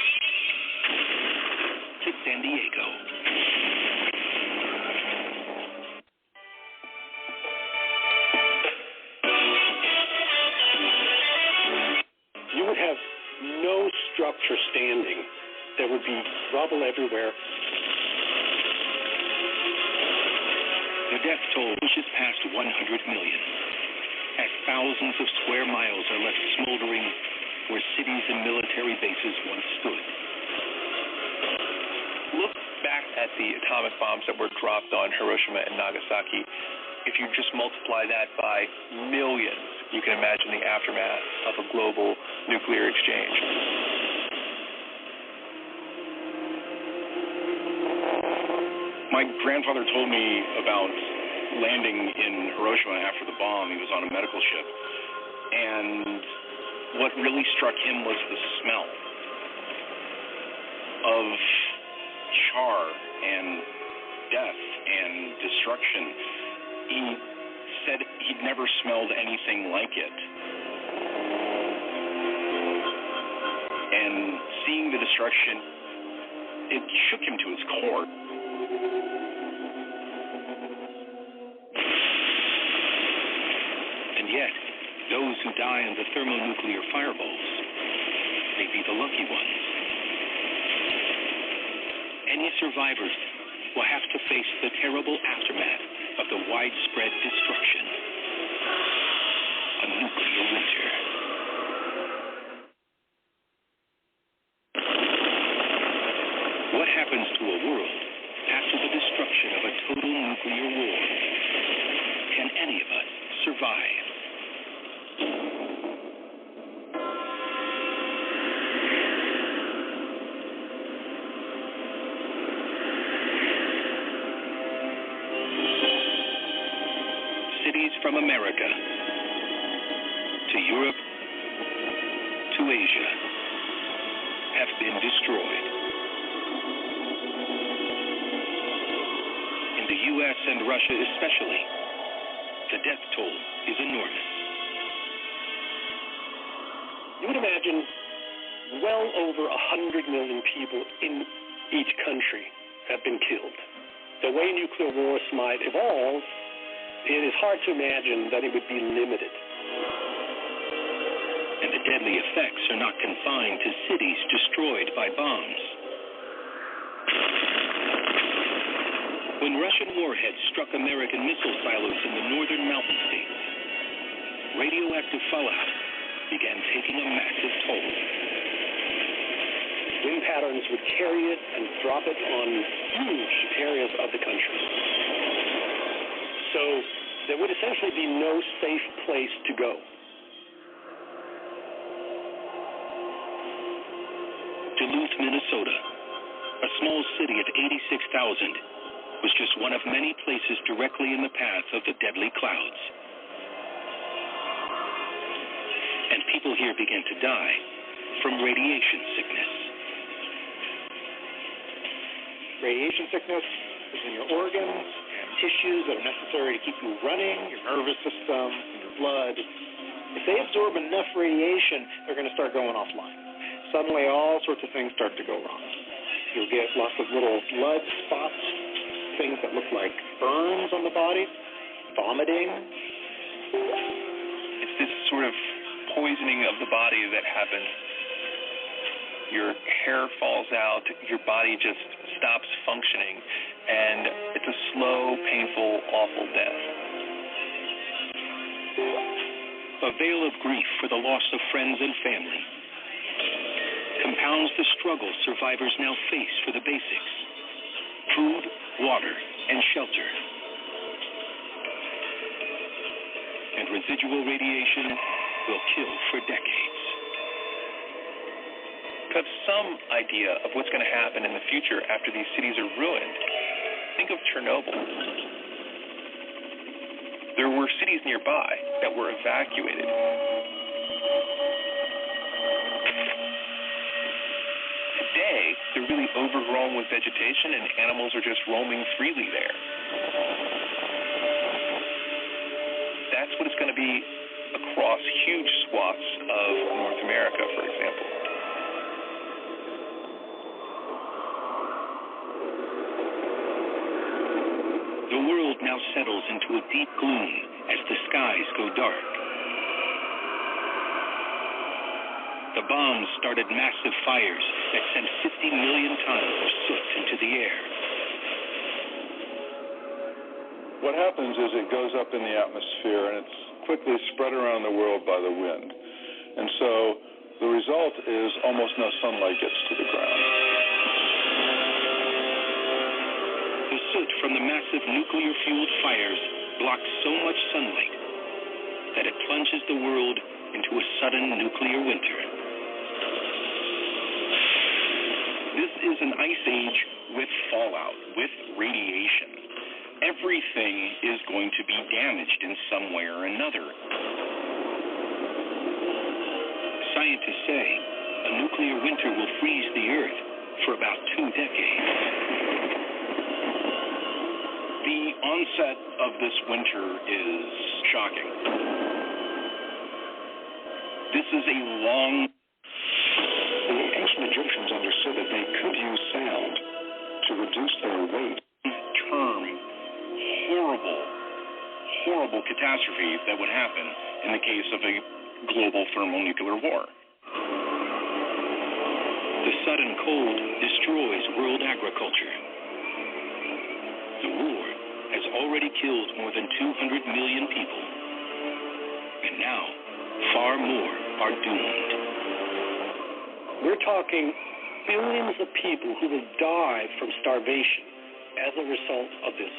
to San Diego. You would have no structure standing. There would be rubble everywhere. The death toll pushes past 100 million, as thousands of square miles are left smoldering where cities and military bases once stood. Look back at the atomic bombs that were dropped on Hiroshima and Nagasaki. If you just multiply that by millions, you can imagine the aftermath of a global nuclear exchange. My grandfather told me about landing in Hiroshima after the bomb. He was on a medical ship. And what really struck him was the smell of char and death and destruction. He said he'd never smelled anything like it. And seeing the destruction, it shook him to his core. And yet, those who die in the thermonuclear fireballs may be the lucky ones. Any survivors will have to face the terrible aftermath of the widespread destruction. A nuclear winter. What happens to a world after the destruction of a total nuclear war? Can any of us survive? Cities from America to Europe to Asia have been destroyed. In the U.S. and Russia especially, the death toll is enormous. You would imagine well over 100 million people in each country have been killed. The way nuclear wars might evolve, it is hard to imagine that it would be limited. And the deadly effects are not confined to cities destroyed by bombs. When Russian warheads struck American missile silos in the northern mountain states, radioactive fallout began taking a massive toll. Wind patterns would carry it and drop it on huge areas of the country. So there would essentially be no safe place to go. Duluth, Minnesota, a small city of 86,000, was just one of many places directly in the path of the deadly clouds. And people here began to die from radiation sickness. Radiation sickness is in your organs and tissues that are necessary to keep you running, your nervous system, your blood. If they absorb enough radiation, they're going to start going offline. Suddenly, all sorts of things start to go wrong. You'll get lots of little blood spots, things that look like burns on the body, vomiting. It's this sort of poisoning of the body that happens. Your hair falls out, your body just stops functioning, and it's a slow, painful, awful death. A veil of grief for the loss of friends and family compounds the struggle survivors now face for the basics: food, water, and shelter. And residual radiation will kill for decades. To have some idea of what's going to happen in the future after these cities are ruined, think of Chernobyl. There were cities nearby that were evacuated. Today, they're really overgrown with vegetation and animals are just roaming freely there. That's what it's going to be across huge swaths of North America, for example. The world now settles into a deep gloom as the skies go dark. The bombs started massive fires that sent 50 million tons of soot into the air. What happens is it goes up in the atmosphere and it's quickly spread around the world by the wind. And so the result is almost no sunlight gets to the ground. The soot from the massive nuclear-fueled fires blocks so much sunlight that it plunges the world into a sudden nuclear winter. This is an ice age with fallout, with radiation. Everything is going to be damaged in some way or another. Scientists say a nuclear winter will freeze the Earth for about 2 decades. The onset of this winter is shocking. This is a long... The ancient Egyptians understood that they could use sound to reduce their weight. Term horrible catastrophe that would happen in the case of a global thermonuclear war. The sudden cold destroys world agriculture. The war has already killed more than 200 million people. And now, far more are doomed. We're talking billions of people who will die from starvation as a result of this.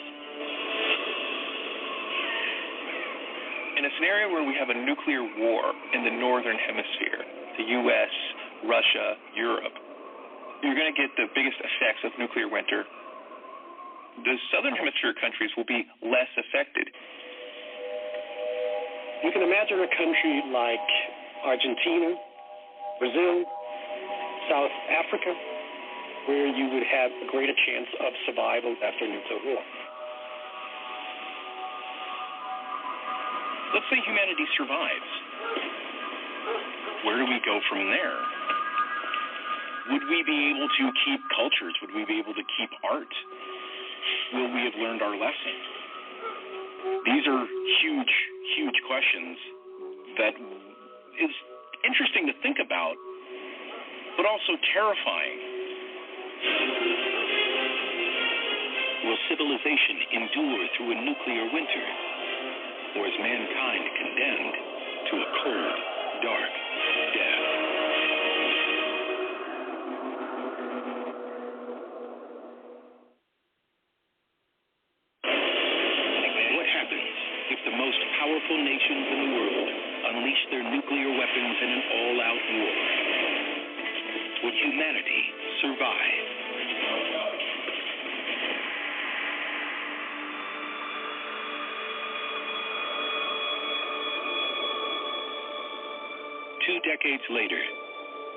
In a scenario where we have a nuclear war in the northern hemisphere, the U.S., Russia, Europe, you're going to get the biggest effects of nuclear winter. The southern hemisphere countries will be less affected. You can imagine a country like Argentina, Brazil, South Africa, where you would have a greater chance of survival after a nuclear war. Let's say humanity survives. Where do we go from there? Would we be able to keep cultures? Would we be able to keep art? Will we have learned our lesson? These are huge, huge questions that is interesting to think about, but also terrifying. Will civilization endure through a nuclear winter? Or is mankind condemned to a cold, dark death? What happens if the most powerful nations in the world unleash their nuclear weapons in an all-out war? Would humanity survive? Two decades later,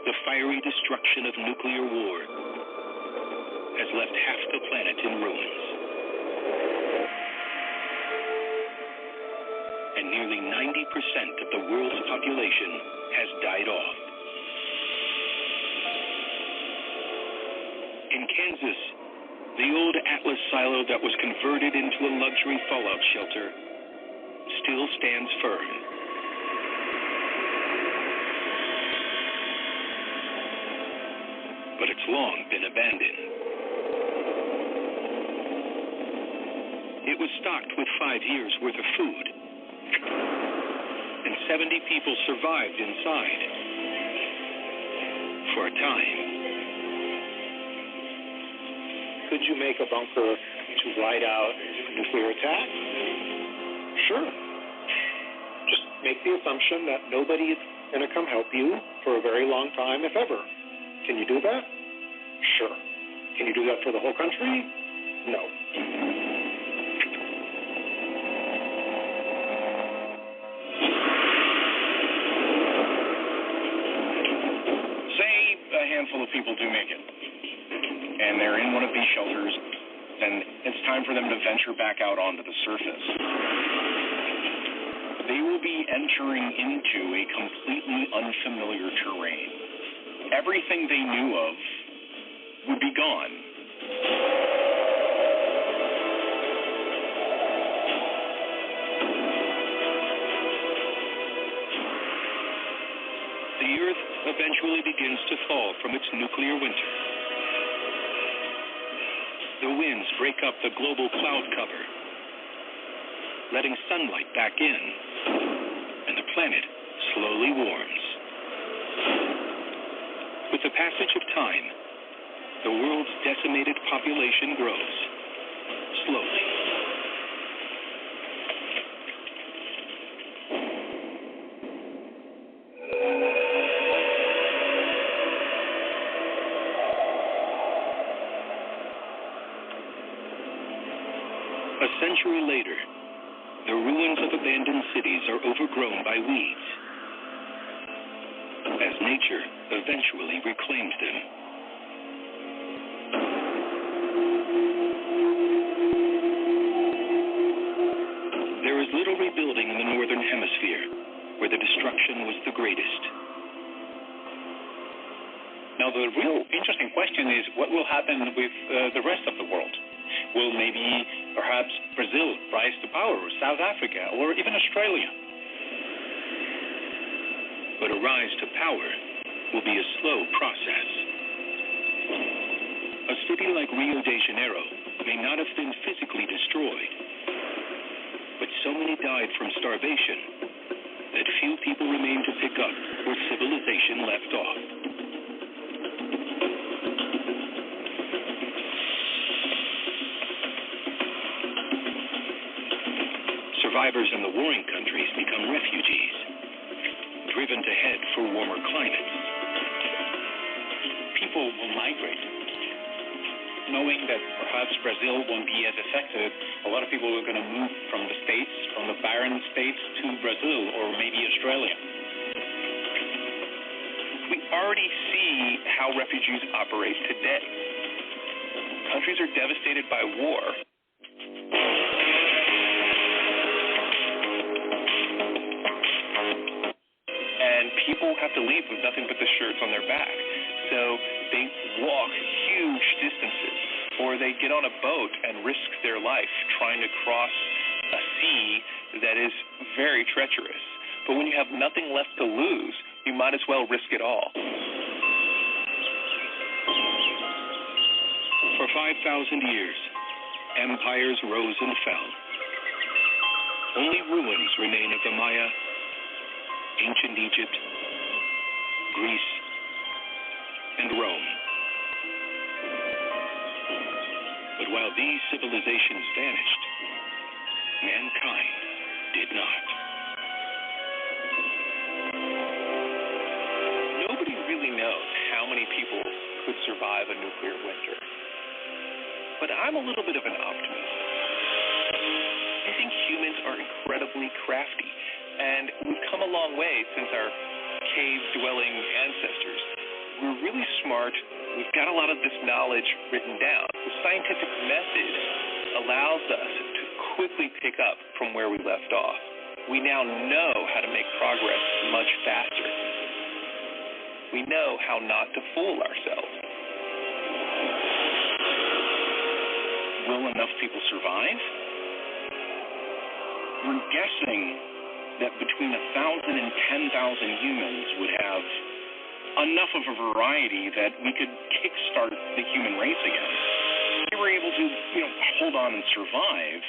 the fiery destruction of nuclear war has left half the planet in ruins. And nearly 90% of the world's population has died off. In Kansas, the old Atlas silo that was converted into a luxury fallout shelter still stands firm. But it's long been abandoned. It was stocked with 5 years' worth of food, and 70 people survived inside for a time. Could you make a bunker to ride out a nuclear attack? Sure. Just make the assumption that nobody is going to come help you for a very long time, if ever. Can you do that? Sure. Can you do that for the whole country? No. Say a handful of people do make it, and they're in one of these shelters, and it's time for them to venture back out onto the surface. They will be entering into a completely unfamiliar terrain. Everything they knew of would be gone. The Earth eventually begins to fall from its nuclear winter. The winds break up the global cloud cover, letting sunlight back in, and the planet slowly warms. With the passage of time, the world's decimated population grows, slowly. A century later, the ruins of abandoned cities are overgrown by weeds, as nature eventually reclaims them. There is little rebuilding in the northern hemisphere, where the destruction was the greatest. Now, the real interesting question is what will happen with the rest of the world? Will maybe, perhaps, Brazil rise to power, or South Africa, or even Australia? But a rise to power will be a slow process. A city like Rio de Janeiro may not have been physically destroyed, but so many died from starvation that few people remain to pick up where civilization left off. Survivors in the warring countries become refugees, driven to head for warmer climates. People will migrate. Knowing that perhaps Brazil won't be as affected, a lot of people are going to move from the States, from the barren states, to Brazil or maybe Australia. We already see how refugees operate today. Countries are devastated by war. And people have to leave with nothing but the shirts on their back. So they walk huge distances, or they get on a boat and risk their life trying to cross a sea that is very treacherous. But when you have nothing left to lose, you might as well risk it all. For 5,000 years, Empires rose and fell. Only ruins remain of the Maya, ancient Egypt, Greece, and Rome. But while these civilizations vanished, mankind did not. Nobody really knows how many people could survive a nuclear winter. But I'm a little bit of an optimist. I think humans are incredibly crafty, and we've come a long way since our cave-dwelling ancestors. We're really smart. We've got a lot of this knowledge written down. The scientific method allows us to quickly pick up from where we left off. We now know how to make progress much faster. We know how not to fool ourselves. Will enough people survive? We're guessing that between 1,000 and 10,000 humans would have enough of a variety that we could kickstart the human race again. If we were able to, hold on and survive,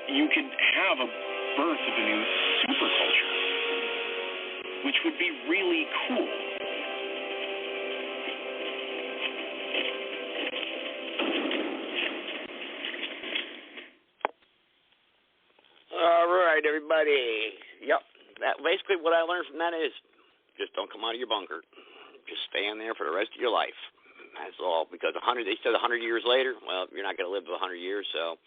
you could have a birth of a new superculture, which would be really cool. All right, everybody. Yep. Basically what I learned from that is just don't come out of your bunker. Just stay in there for the rest of your life. That's all. Because they said 100 years later, well, you're not going to live to 100 years, so,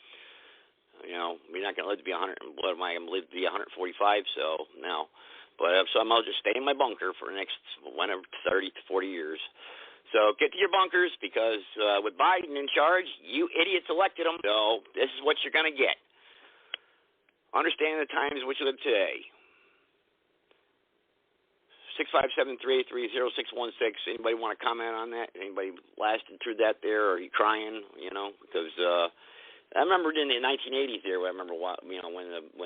you're not going to live to be 100. What am I going to live to be 145? So, no. But so I'll just stay in my bunker for the next, 30 to 40 years. So get to your bunkers because with Biden in charge, you idiots elected him. So this is what you're going to get. Understand the times in which you live today. 657-383-0616. Anybody want to comment on that? Anybody lasted through that there? Or are you crying? Because I remember in the 1980s there. I remember when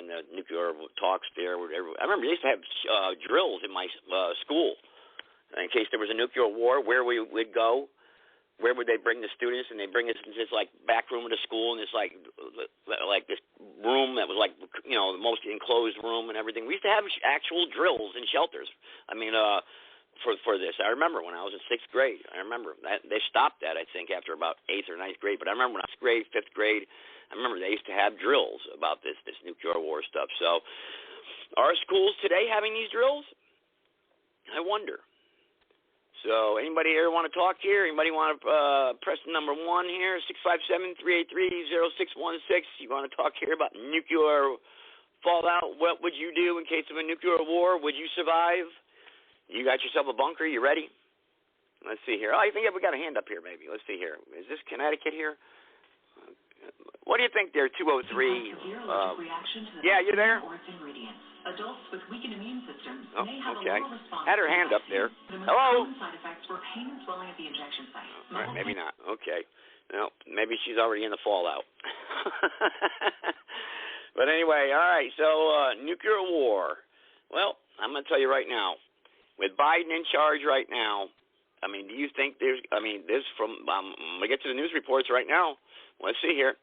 the nuclear talks there. I remember they used to have drills in my school in case there was a nuclear war. Where we would go. Where would they bring the students? And they bring us into this back room of the school, and it's like this room that was the most enclosed room and everything. We used to have actual drills and shelters. I mean, for this, I remember when I was in 6th grade. I remember that they stopped that I think after about 8th or 9th grade. But I remember when I was 6th grade, 5th grade, I remember they used to have drills about this nuclear war stuff. So, are schools today having these drills? I wonder. So anybody here want to talk here? Anybody want to press number 1 here, 657-383-0616. You want to talk here about nuclear fallout? What would you do in case of a nuclear war? Would you survive? You got yourself a bunker? You ready? Let's see here. Oh, I think we got a hand up here maybe. Let's see here. Is this Connecticut here? What do you think there, 203? Yeah, you there? Adults with weakened immune systems may have okay. a lower response. Had her hand up there. The most Hello? common side effects were pain and swelling at the injection site. All right, maybe not. Okay. No, maybe she's already in the fallout. But anyway, all right. So nuclear war. Well, I'm going to tell you right now, with Biden in charge right now, I mean, do you think there's? I mean, this from. I'm going to get to the news reports right now. Let's see here.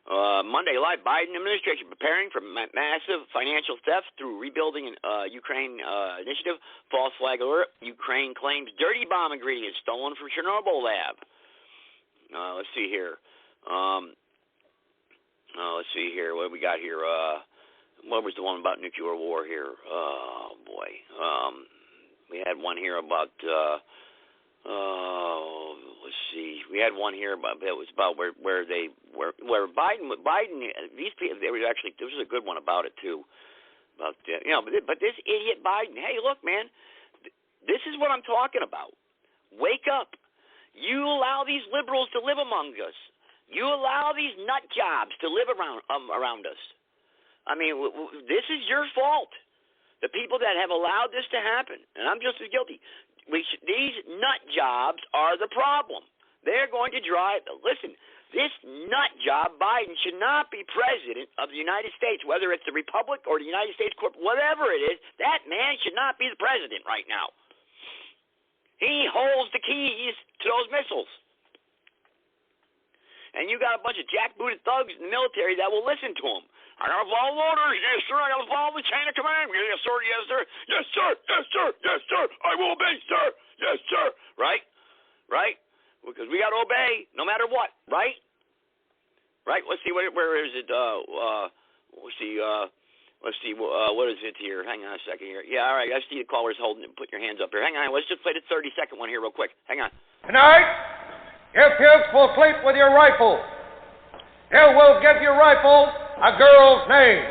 Monday live, Biden administration preparing for massive financial theft through rebuilding Ukraine initiative. False flag alert. Ukraine claims dirty bomb ingredients stolen from Chernobyl lab. Let's see here. Let's see here. What we got here? What was the one about nuclear war here? Oh boy. We had one here about. Let's see. We had one here about it was about where Biden these people they were actually this was a good one about it too. About but this idiot Biden. Hey, look, man, this is what I'm talking about. Wake up. You allow these liberals to live among us. You allow these nut jobs to live around us. I mean, this is your fault. The people that have allowed this to happen, and I'm just as guilty. These nut jobs are the problem. They're going to drive. Listen, this nut job Biden should not be president of the United States, whether it's the Republic or the United States Corp, whatever it is. That man should not be the president right now. He holds the keys to those missiles. And you got a bunch of jackbooted thugs in the military that will listen to him. I gotta follow orders. Yes, sir. I gotta follow the chain of command. Yes, sir. Yes, sir. Yes, sir. Yes, sir. Yes, sir. I will obey, sir. Yes, sir. Right? Right? Because we gotta obey no matter what. Right? Right? Let's see. Where is it? Let's see. Let's see. What is it here? Hang on a second here. Yeah. All right. I see the callers holding it. Put your hands up here. Hang on. Let's just play the 30-second one here real quick. Hang on. Tonight, you kids will sleep with your rifles. You will give your rifle a girl's name,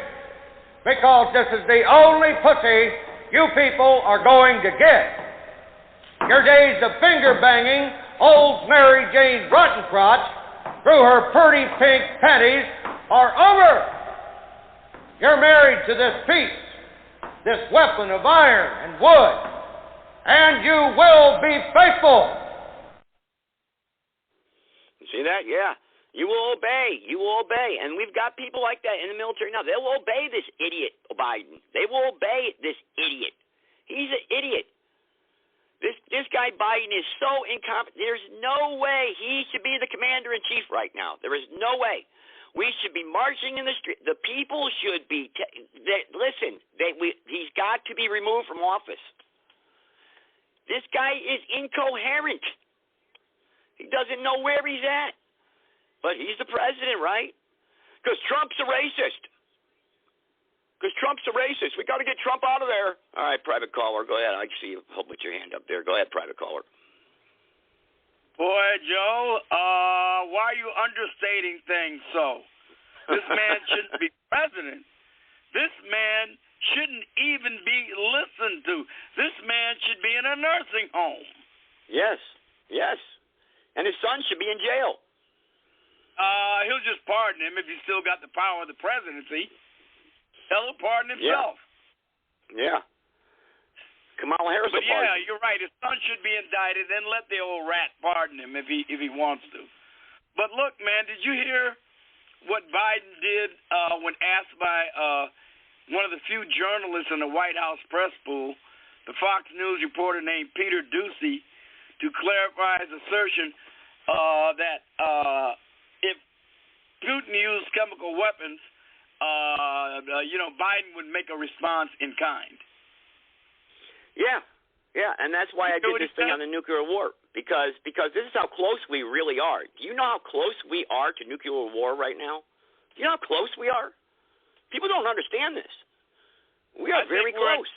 because this is the only pussy you people are going to get. Your days of finger banging old Mary Jane Brottencrotch through her pretty pink panties are over. You're married to this piece, this weapon of iron and wood, and you will be faithful. You see that? Yeah. You will obey. You will obey. And we've got people like that in the military now. They will obey this idiot, Biden. They will obey this idiot. He's an idiot. This guy Biden is so incompetent. There's no way he should be the commander-in-chief right now. There is no way. We should be marching in the street. The people should be. He's got to be removed from office. This guy is incoherent. He doesn't know where he's at. But he's the president, right? Because Trump's a racist. We got to get Trump out of there. All right, private caller, go ahead. I see you put your hand up there. Go ahead, private caller. Boy, Joe, why are you understating things so? This man shouldn't be president. This man shouldn't even be listened to. This man should be in a nursing home. Yes. And his son should be in jail. He'll just pardon him if he's still got the power of the presidency. He'll pardon himself. Yeah. Kamala Harris. But yeah, you're right. His son should be indicted, then let the old rat pardon him if he wants to. But look, man, did you hear what Biden did when asked by one of the few journalists in the White House press pool, the Fox News reporter named Peter Doocy, to clarify his assertion that if Putin used chemical weapons, Biden would make a response in kind. Yeah, and that's why I did this thing on the nuclear war, because this is how close we really are. Do you know how close we are to nuclear war right now? Do you know how close we are? People don't understand this. We are very close.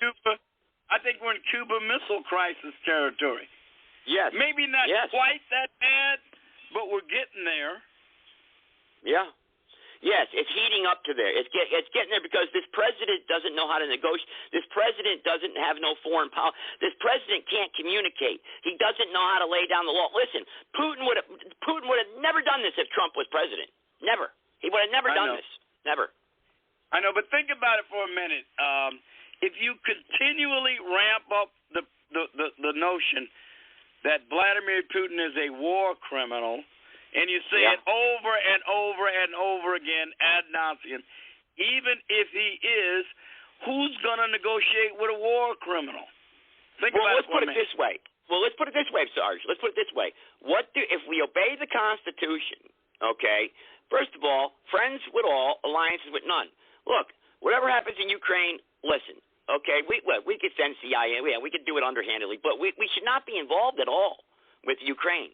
I think we're in Cuba Missile Crisis territory. Yes. Maybe not quite that bad, but we're getting there. Yeah. Yes, it's heating up to there. It's getting there because this president doesn't know how to negotiate. This president doesn't have no foreign policy. This president can't communicate. He doesn't know how to lay down the law. Listen, Putin would have never done this if Trump was president. Never. He would have never done this. Never. I know, but think about it for a minute. If you continually ramp up the notion that Vladimir Putin is a war criminal, and you say it over and over and over again ad nauseum, even if he is, who's going to negotiate with a war criminal? Think about it for a minute. Let's put it this way, Sarge. Let's put it this way. If we obey the Constitution, okay, first of all, friends with all, alliances with none. Look, whatever happens in Ukraine, listen, okay, we could send CIA, we could do it underhandedly, but we should not be involved at all with Ukraine.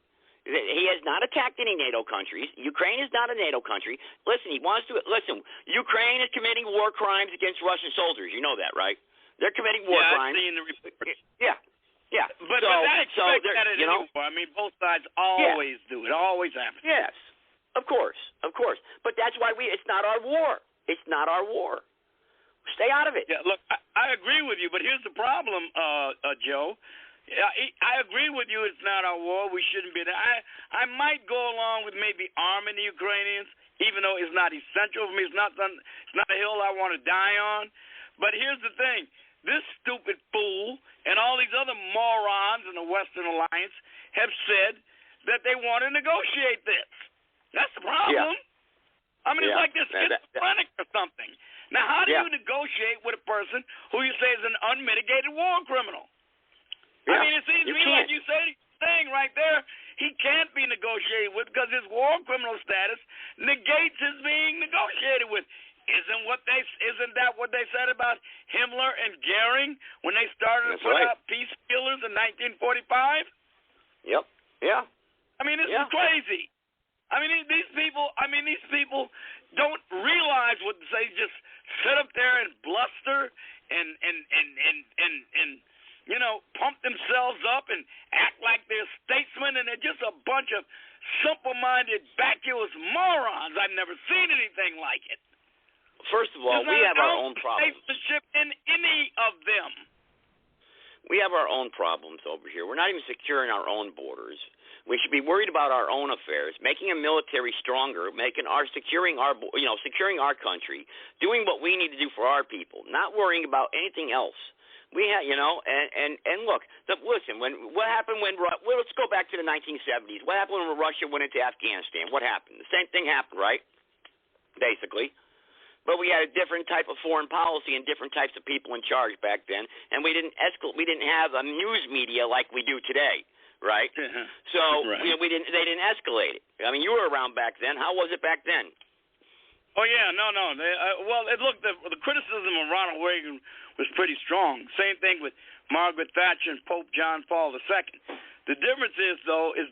He has not attacked any NATO countries. Ukraine is not a NATO country. Listen, Ukraine is committing war crimes against Russian soldiers. You know that, right? They're committing war crimes. I've seen the report. Yeah. But I expect that anyway. I mean, both sides always do it. Always happens. Yes, of course. But that's why it's not our war. It's not our war. Stay out of it. Yeah, look, I agree with you, but here's the problem, Joe. I agree with you. It's not our war. We shouldn't be there. I might go along with maybe arming the Ukrainians, even though it's not essential for me. It's not a hill I want to die on. But here's the thing. This stupid fool and all these other morons in the Western Alliance have said that they want to negotiate this. That's the problem. I mean, it's like they're schizophrenic or something. Now, how do you negotiate with a person who you say is an unmitigated war criminal? I mean, it seems to me like you saying right there, he can't be negotiated with because his war criminal status negates his being negotiated with. Isn't that what they said about Himmler and Goering when they started to put out peace killers in 1945? Yep. Yeah. I mean, this is crazy. I mean, these people don't realize what they just sit up there and bluster and pump themselves up and act like they're statesmen, and they're just a bunch of simple-minded, vacuous morons. I've never seen anything like it. First of all, we have our own problems. In any of them. We have our own problems over here. We're not even securing our own borders. We should be worried about our own affairs, making a military stronger, securing our country, doing what we need to do for our people, not worrying about anything else. We have, and look, listen. What happened let's go back to the 1970s. What happened when Russia went into Afghanistan? What happened? The same thing happened, right? Basically. But we had a different type of foreign policy and different types of people in charge back then, and we didn't have a news media like we do today, right? So they didn't escalate it. I mean, you were around back then. How was it back then? Oh yeah, no. Look, the criticism of Ronald Reagan was pretty strong. Same thing with Margaret Thatcher and Pope John Paul II. The difference is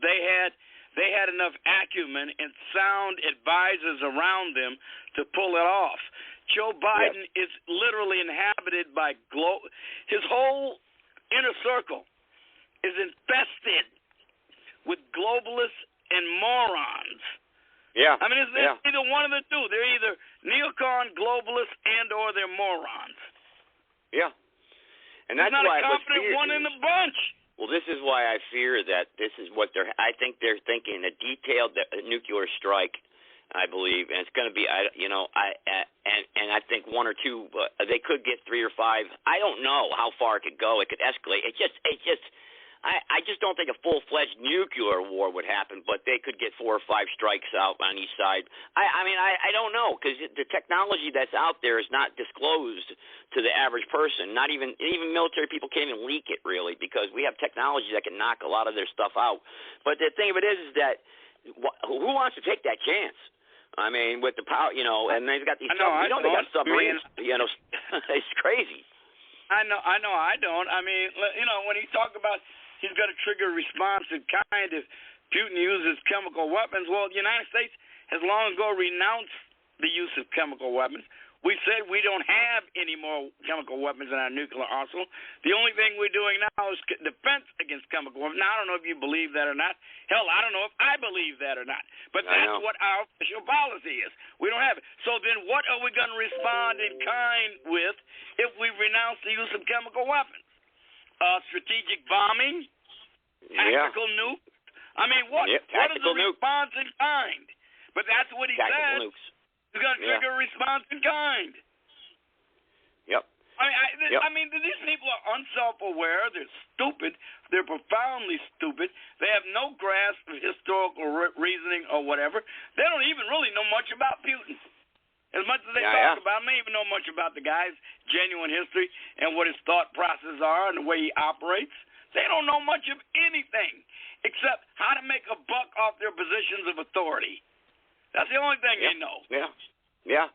they had enough acumen and sound advisors around them to pull it off. Joe Biden is literally inhabited by his whole inner circle is infested with globalists and morons. Yeah. I mean, it's either one of the two. They're either neocon globalists and or they're morons. Yeah. And that's There's not why a confident one in the bunch. Well, this is why I fear that this is what I think they're thinking, a detailed nuclear strike, I believe, and it's going to be, I think one or two, they could get 3 or 5. I don't know how far it could go. It could escalate. I just don't think a full-fledged nuclear war would happen, but they could get 4 or 5 strikes out on each side. I don't know, because the technology that's out there is not disclosed to the average person. Not even military people can't even leak it, really, because we have technology that can knock a lot of their stuff out. But the thing of it is that who wants to take that chance? I mean, with the power, and they've got these submarines. They got submarines. It's crazy. I know. I don't. I mean, when he talked about he's got to trigger a response in kind if Putin uses chemical weapons. Well, the United States has long ago renounced the use of chemical weapons. We said we don't have any more chemical weapons in our nuclear arsenal. The only thing we're doing now is defense against chemical weapons. Now, I don't know if you believe that or not. Hell, I don't know if I believe that or not. But that's what our official policy is. We don't have it. So then what are we going to respond in kind with if we renounce the use of chemical weapons? Strategic bombing? Tactical nukes? I mean, what is the response in kind? But that's what he said. Nukes. He's going to trigger a response in kind. Yep. I mean, these people are unself-aware. They're stupid. They're profoundly stupid. They have no grasp of historical reasoning or whatever. They don't even really know much about Putin. As much as they talk about him, they don't even know much about the guy's genuine history and what his thought processes are and the way he operates. They don't know much of anything except how to make a buck off their positions of authority. That's the only thing they know. Yeah.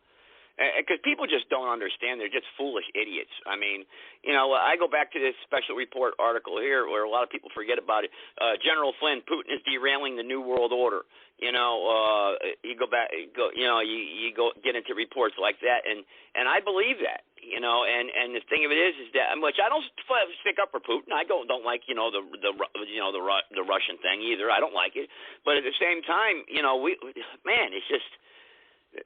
Because people just don't understand. They're just foolish idiots. I mean, I go back to this special report article here where a lot of people forget about it. General Flynn, Putin is derailing the New World Order. You go back, you go get into reports like that, and I believe that. And the thing of it is that which I don't stick up for Putin. I don't like the Russian thing either. I don't like it. But at the same time, it's just.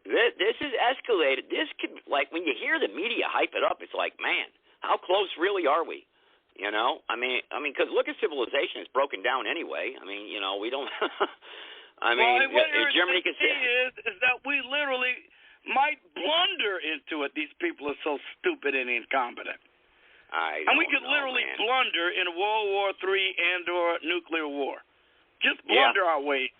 This is escalated. This could, like, when you hear the media hype it up, it's like, man, how close really are we? I mean, because look at civilization; it's broken down anyway. I mean, we don't. Germany can see is that we literally might blunder into it. These people are so stupid and incompetent. And we could literally blunder in World War III and/or nuclear war. Just blunder our way.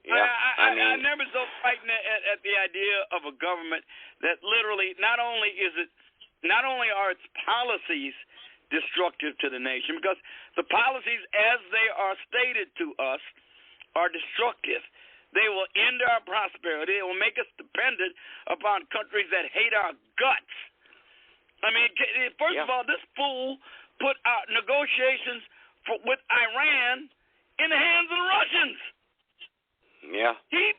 Yeah, I'm never so frightened at the idea of a government that literally not only are its policies destructive to the nation because the policies as they are stated to us are destructive. They will end our prosperity. It will make us dependent upon countries that hate our guts. I mean, first of all, this fool put out negotiations with Iran in the hands of the Russians. Yeah. He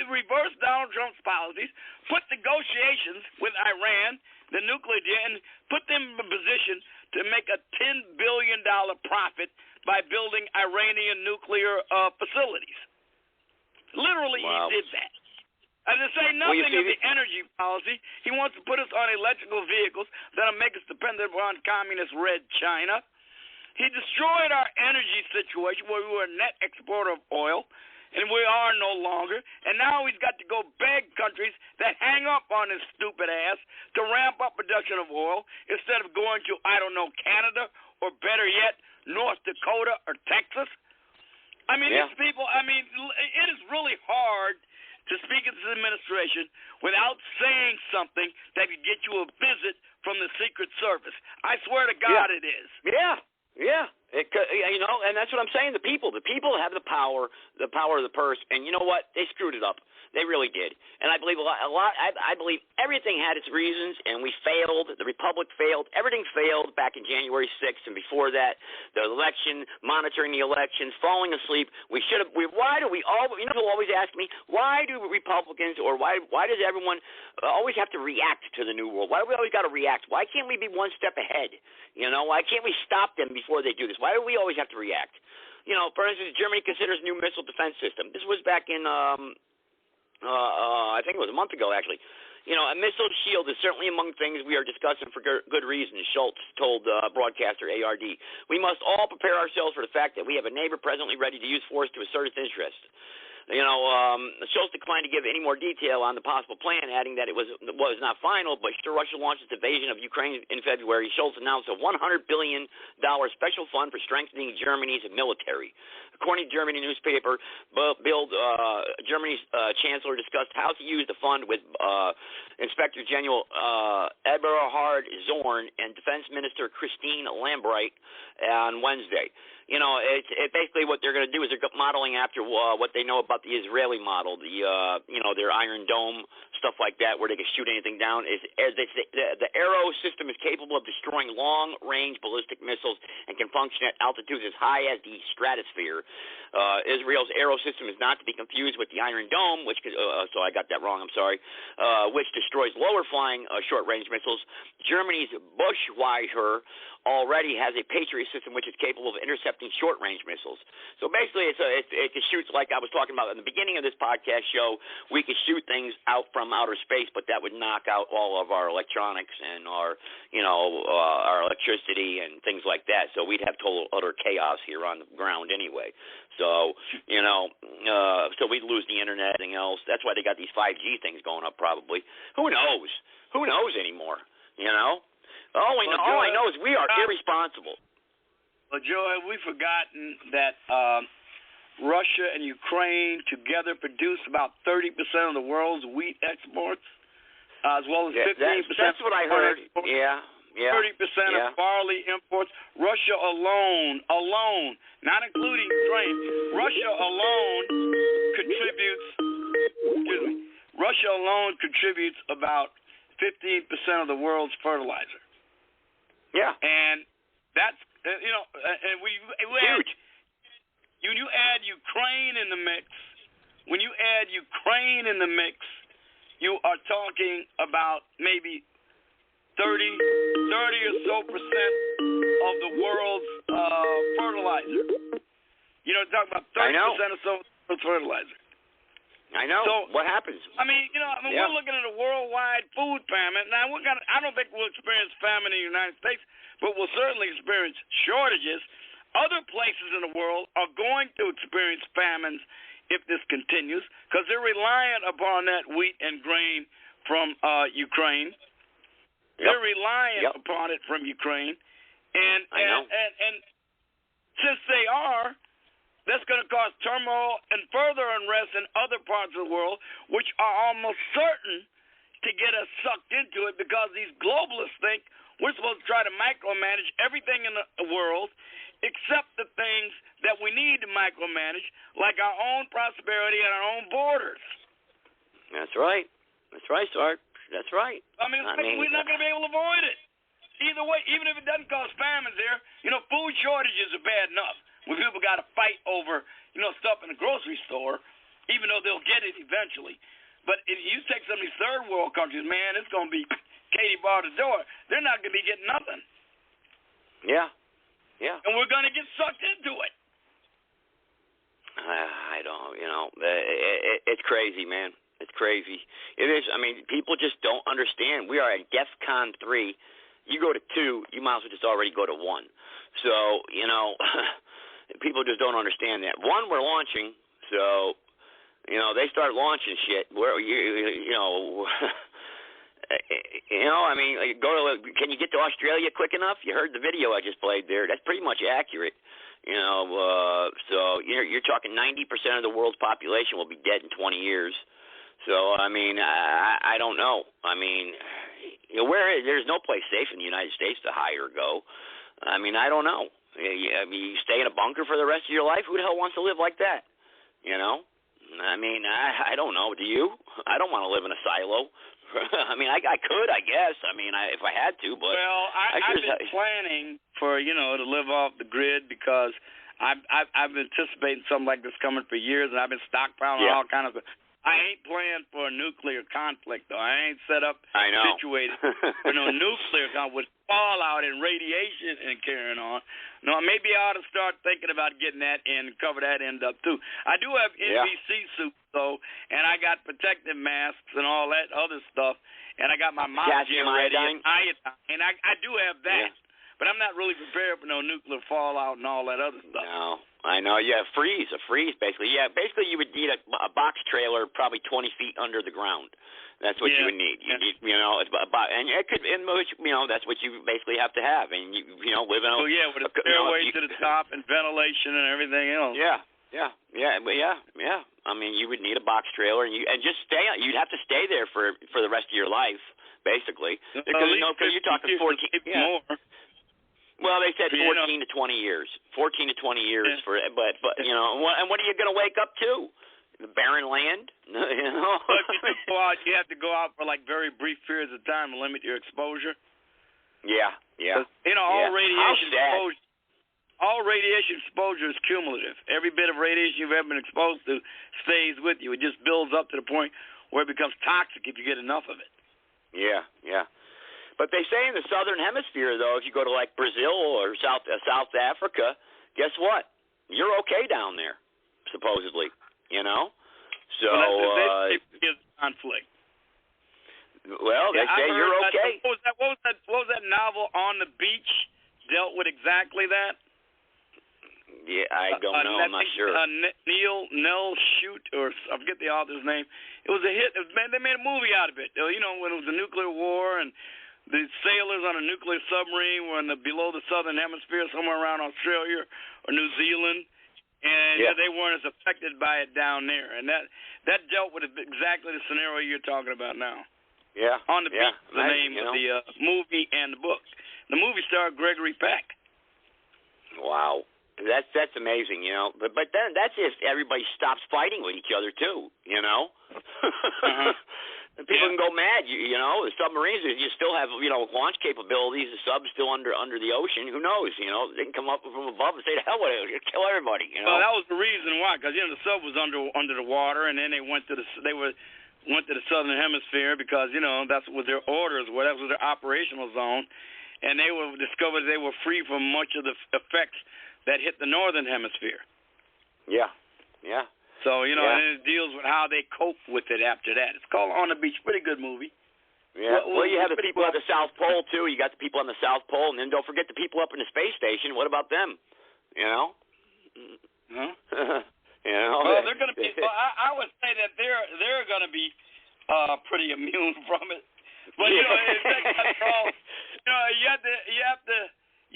reversed Donald Trump's policies, put negotiations with Iran, the nuclear deal, and put them in a position to make a $10 billion profit by building Iranian nuclear facilities. Literally, wow. He did that. And to say nothing of the energy policy, he wants to put us on electrical vehicles that'll make us dependent upon communist red China. He destroyed our energy situation where we were a net exporter of oil, and we are no longer. And now he's got to go beg countries that hang up on his stupid ass to ramp up production of oil instead of going to, I don't know, Canada or better yet, North Dakota or Texas. I mean, these people, it is really hard to speak of this administration without saying something that could get you a visit from the Secret Service. I swear to God it is. Yeah. And that's what I'm saying. The people have the power of the purse, and you know what? They screwed it up. They really did. And I believe I believe everything had its reasons, and we failed. The Republic failed. Everything failed back in January 6th, and before that, the election, monitoring the elections, falling asleep. Why do we all? You know who always ask me? Why do Republicans or why does everyone always have to react to the New World? Why do we always got to react? Why can't we be one step ahead? You know, why can't we stop them before they do this? Why do we always have to react? You know, for instance, Germany considers new missile defense system. This was back in I think it was a month ago, actually. You know, a missile shield is certainly among things we are discussing for good reason, Schultz told broadcaster ARD. We must all prepare ourselves for the fact that we have a neighbor presently ready to use force to assert its interest. You know, Schultz declined to give any more detail on the possible plan, adding that it was not final, but after Russia launched its invasion of Ukraine in February, Schultz announced a $100 billion special fund for strengthening Germany's military. According to German newspaper, Germany's chancellor discussed how to use the fund with Inspector General Eberhard Zorn and Defense Minister Christine Lambrecht on Wednesday. You know, it basically what they're going to do is they're modeling after what they know about the Israeli model, their Iron Dome, stuff like that, where they can shoot anything down. The Arrow system is capable of destroying long-range ballistic missiles and can function at altitudes as high as the stratosphere. Israel's Arrow system is not to be confused with the Iron Dome, which so I got that wrong, I'm sorry, which destroys lower-flying short-range missiles. Germany's Bushweiser already has a Patriot system which is capable of intercepting short-range missiles. So basically, it shoots, like I was talking about in the beginning of this podcast show, we could shoot things out from outer space, but that would knock out all of our electronics and our electricity and things like that. So we'd have total utter chaos here on the ground anyway. So, so we'd lose the internet and everything else. That's why they got these 5G things going up probably. Who knows? Who knows anymore, you know? All I know is we are irresponsible. Well, Joe, have we forgotten that Russia and Ukraine together produce about 30% of the world's wheat exports, as well as 15%? That's what I heard. Exports, yeah. 30% of barley imports. Russia alone, not including Ukraine, Russia alone contributes about 15% of the world's fertilizer. Yeah. And that's, and we huge. When you add Ukraine in the mix, you are talking about maybe 30 or so percent of the world's fertilizer. You know, talk about 30% or so of fertilizer. I know. So, what happens? We're looking at a worldwide food famine. Now, I don't think we'll experience famine in the United States, but we'll certainly experience shortages. Other places in the world are going to experience famines if this continues because they're reliant upon that wheat and grain from Ukraine. Yep. They're reliant upon it from Ukraine. And since they are, that's going to cause turmoil and further unrest in other parts of the world, which are almost certain to get us sucked into it because these globalists think we're supposed to try to micromanage everything in the world except the things that we need to micromanage, like our own prosperity and our own borders. That's right. That's right, Sarge. That's right. I mean, we're not going to be able to avoid it. Either way, even if it doesn't cause famines here, food shortages are bad enough when people got to fight over, stuff in the grocery store, even though they'll get it eventually. But if you take some of these third world countries, man, it's going to be Katie bar the door. They're not going to be getting nothing. Yeah. Yeah. And we're going to get sucked into it. I don't, it's crazy, man. It's crazy. It is. I mean, people just don't understand. We are at DEFCON 3. You go to 2, you might as well just already go to 1. So, people just don't understand that. 1, we're launching, so... they start launching shit. Where can you get to Australia quick enough? You heard the video I just played there. That's pretty much accurate. So you're talking 90% of the world's population will be dead in 20 years. So I don't know. There's no place safe in the United States to hide or go. I don't know. You stay in a bunker for the rest of your life? Who the hell wants to live like that? I don't know. Do you? I don't want to live in a silo. I could, I guess. If I had to, but I've been planning for to live off the grid because I've been anticipating something like this coming for years, and I've been stockpiling all kinds of. I ain't playing for a nuclear conflict though. I ain't set up situated for no nuclear conflict with fallout and radiation and carrying on. No, maybe I ought to start thinking about getting that in and cover that end up too. I do have NBC suits though, and I got protective masks and all that other stuff, and I got my mouth ready and iodine. I do have that. Yeah. But I'm not really prepared for no nuclear fallout and all that other stuff. No, I know. Yeah, a freeze basically. Yeah, basically you would need a box trailer probably 20 feet under the ground. That's what you would need. It's about, and it could, in which that's what you basically have to have, and you live in a. Oh yeah, with a stairway to the top and ventilation and everything else. Yeah. You would need a box trailer, and just stay. You'd have to stay there for the rest of your life, basically, because you're talking 14. More. Well, they said 14 to 20 years. 14 to 20 years for, but and what are you going to wake up to? The barren land? But you have to go out for like very brief periods of time to limit your exposure. Yeah. All radiation exposure is cumulative. Every bit of radiation you've ever been exposed to stays with you. It just builds up to the point where it becomes toxic if you get enough of it. Yeah. But they say in the southern hemisphere, though, if you go to like Brazil or South Africa, guess what? You're okay down there, supposedly. So it's conflict. Well, they say you're okay. What was that novel On the Beach dealt with exactly that? Yeah, I don't know. I'm not sure. Nell Shoot, or I forget the author's name. It was a hit. They made a movie out of it. When it was a nuclear war and the sailors on a nuclear submarine were below the southern hemisphere, somewhere around Australia or New Zealand, and they weren't as affected by it down there. And that dealt with exactly the scenario you're talking about now. Yeah. On the Beach, the name of the movie and the book. The movie starred Gregory Peck. Wow. That's amazing, But then that's if everybody stops fighting with each other too, People can go mad, The submarines, you still have, launch capabilities. The sub's still under the ocean. Who knows? They can come up from above and say, "The hell with it, kill everybody." Well, that was the reason why, because the sub was under the water, and then they went to the southern hemisphere because that's what their orders were. That was their operational zone, and they were discovered they were free from much of the effects that hit the northern hemisphere. Yeah. So, and it deals with how they cope with it after that. It's called On the Beach. Pretty good movie. Yeah. Well, you have the people at the South Pole, too. You got the people on the South Pole, and then don't forget the people up in the space station. What about them? Huh? Well, they're going to be. I would say that they're going to be pretty immune from it. But you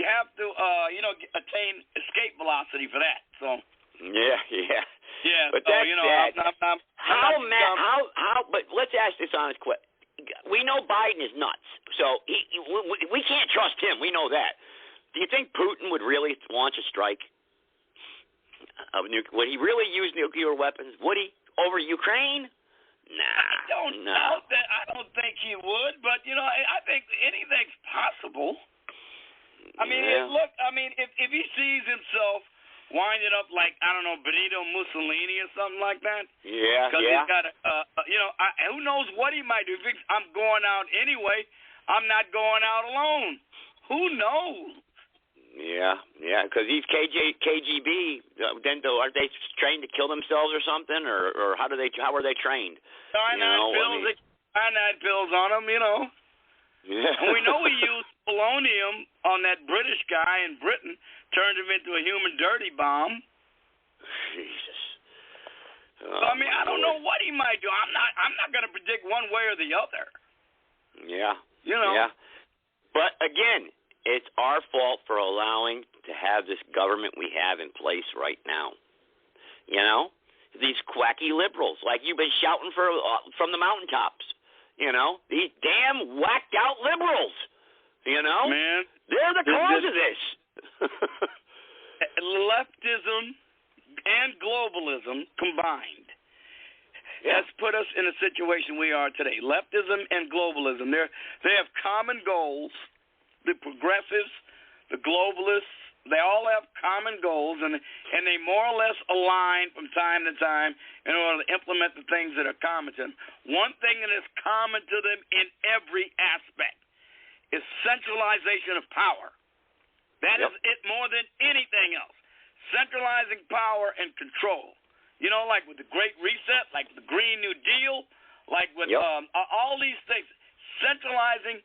have to attain escape velocity for that. So. Yeah. Yeah, but so, that's sad. I'm how? But let's ask this honest question. we know Biden is nuts, so we can't trust him. We know that. Do you think Putin would really launch a strike? Would he really use nuclear weapons? Would he over Ukraine? Nah, I don't think he would, but I think anything's possible. I mean, look, if he sees himself winding up like, I don't know, Benito Mussolini or something like that. Yeah, because he's got who knows what he might do. If I'm going out anyway, I'm not going out alone. Who knows? Yeah, because these KGB, then are they trained to kill themselves or something, or how are they trained? Cyanide pills on them, Yeah. And we know he used polonium on that British guy in Britain, turned him into a human dirty bomb. Jesus. I don't know what he might do. I'm not going to predict one way or the other. Yeah. Yeah. But again, it's our fault for allowing to have this government we have in place right now. These quacky liberals, like you've been shouting from the mountaintops. These damn whacked out liberals. Man, they're the cause of this. Leftism and globalism combined has put us in a situation we are today. Leftism and globalism, they have common goals. The progressives, the globalists, they all have common goals, and they more or less align from time to time in order to implement the things that are common to them. One thing that is common to them in every aspect is centralization of power. That is it more than anything else. Centralizing power and control. Like with the Great Reset, like the Green New Deal, like with all these things. Centralizing,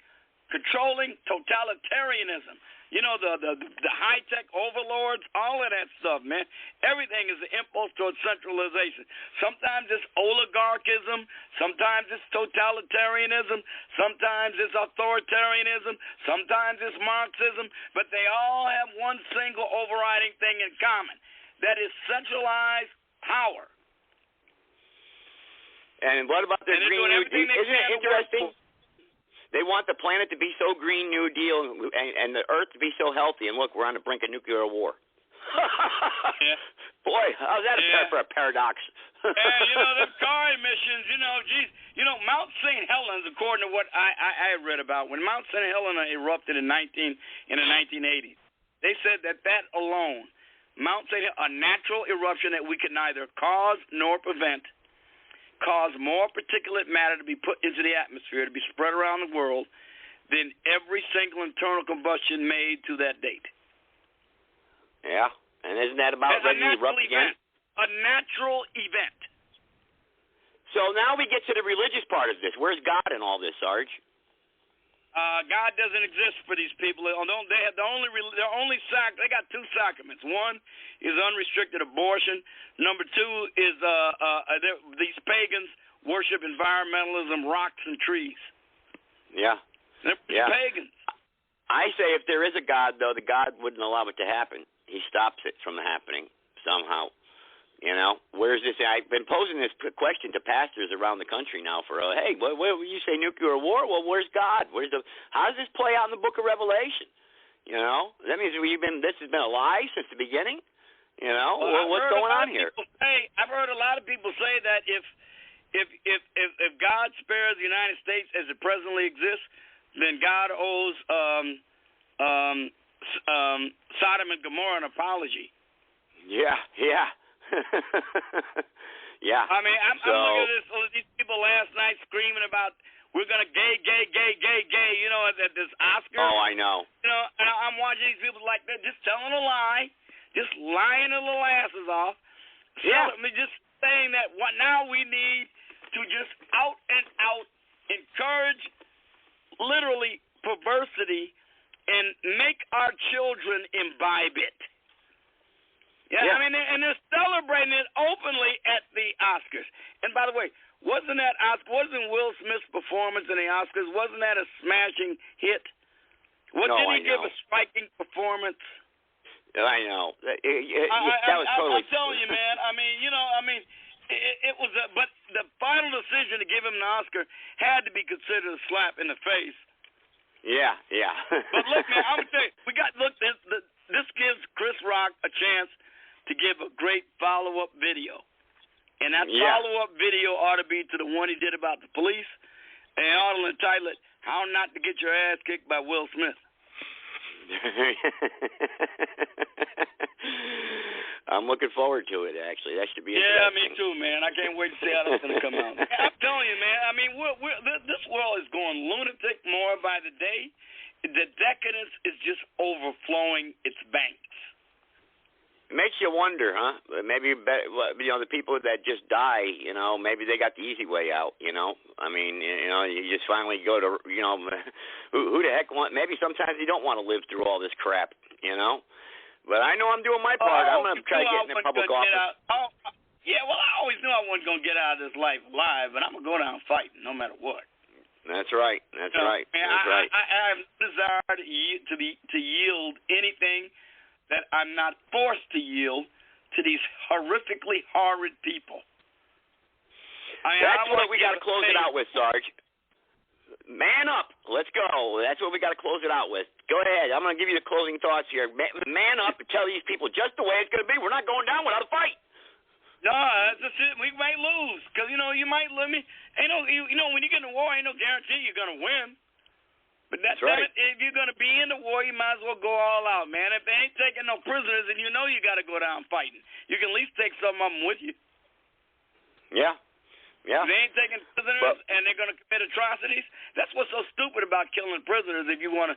controlling, totalitarianism. The high-tech overlords, all of that stuff, man. Everything is an impulse towards centralization. Sometimes it's oligarchism. Sometimes it's totalitarianism. Sometimes it's authoritarianism. Sometimes it's Marxism. But they all have one single overriding thing in common. That is centralized power. And what about the Green New Deal? Isn't it interesting? They want the planet to be so Green New Deal and the Earth to be so healthy. And look, we're on the brink of nuclear war. Boy, how's that for a paradox? The car emissions, Mount St. Helens, according to what I read about, when Mount St. Helena erupted in the 1980s, they said that alone, Mount St. Helena, a natural eruption that we could neither cause nor prevent, caused more particulate matter to be put into the atmosphere, to be spread around the world, than every single internal combustion made to that date. Yeah, and isn't that about ready to erupt again? A natural event. So now we get to the religious part of this. Where's God in all this, Sarge? God doesn't exist for these people. They got two sacraments. One is unrestricted abortion. Number two is these pagans worship environmentalism, rocks and trees. Yeah. They're pagans. I say if there is a God, though, the God wouldn't allow it to happen. He stops it from happening somehow. Where's this? I've been posing this question to pastors around the country now for, hey, what you say nuclear war? Well, where's God? How does this play out in the book of Revelation? That means this has been a lie since the beginning? What's going on here? I've heard a lot of people say that if God spares the United States as it presently exists, then God owes Sodom and Gomorrah an apology. Yeah. Yeah. I'm looking at these people last night screaming about we're gonna gay, at this Oscar. Oh, I know. And I'm watching these people like that, just telling a lie, just lying their little asses off. Just saying that now we need to just out and out encourage literally perversity and make our children imbibe it. Yeah, and they're celebrating it openly at the Oscars. And by the way, wasn't Will Smith's performance in the Oscars, wasn't that a smashing hit? Didn't he give a striking performance? I know. That was totally. I'm telling you, man. it was, but the final decision to give him an Oscar had to be considered a slap in the face. Yeah. But look, man, I'm gonna tell you, this gives Chris Rock a chance to give a great follow-up video, and that follow-up video ought to be to the one he did about the police, and ought to entitle it "How Not to Get Your Ass Kicked by Will Smith." I'm looking forward to it. Actually, that should be interesting. Yeah, me too, man. I can't wait to see how that's going to come out. I'm telling you, man. I mean, this world is going lunatic more by the day. The decadence is just overflowing its banks. It makes you wonder, huh? Maybe the people that just die, maybe they got the easy way out. I mean, you just finally go to, who the heck maybe sometimes you don't want to live through all this crap, But I know I'm doing my part. I'm going to try getting in public office. Yeah, well, I always knew I wasn't going to get out of this life alive, but I'm going to go down fighting no matter what. That's right. That's right. Man, That's right. I have no desire to yield anything that I'm not forced to yield to these horrifically horrid people. That's what we got to close it out with, Sarge. Man up. Let's go. That's what we got to close it out with. Go ahead. I'm going to give you the closing thoughts here. Man up and tell these people just the way it's going to be. We're not going down without a fight. No, that's just it. We might lose because, you might let me. When you get in a war, ain't no guarantee you're going to win. But that's right. If you're going to be in the war, you might as well go all out, man. If they ain't taking no prisoners, then you got to go down fighting. You can at least take some of them with you. Yeah. If they ain't taking prisoners and they're going to commit atrocities, that's what's so stupid about killing prisoners. If you want to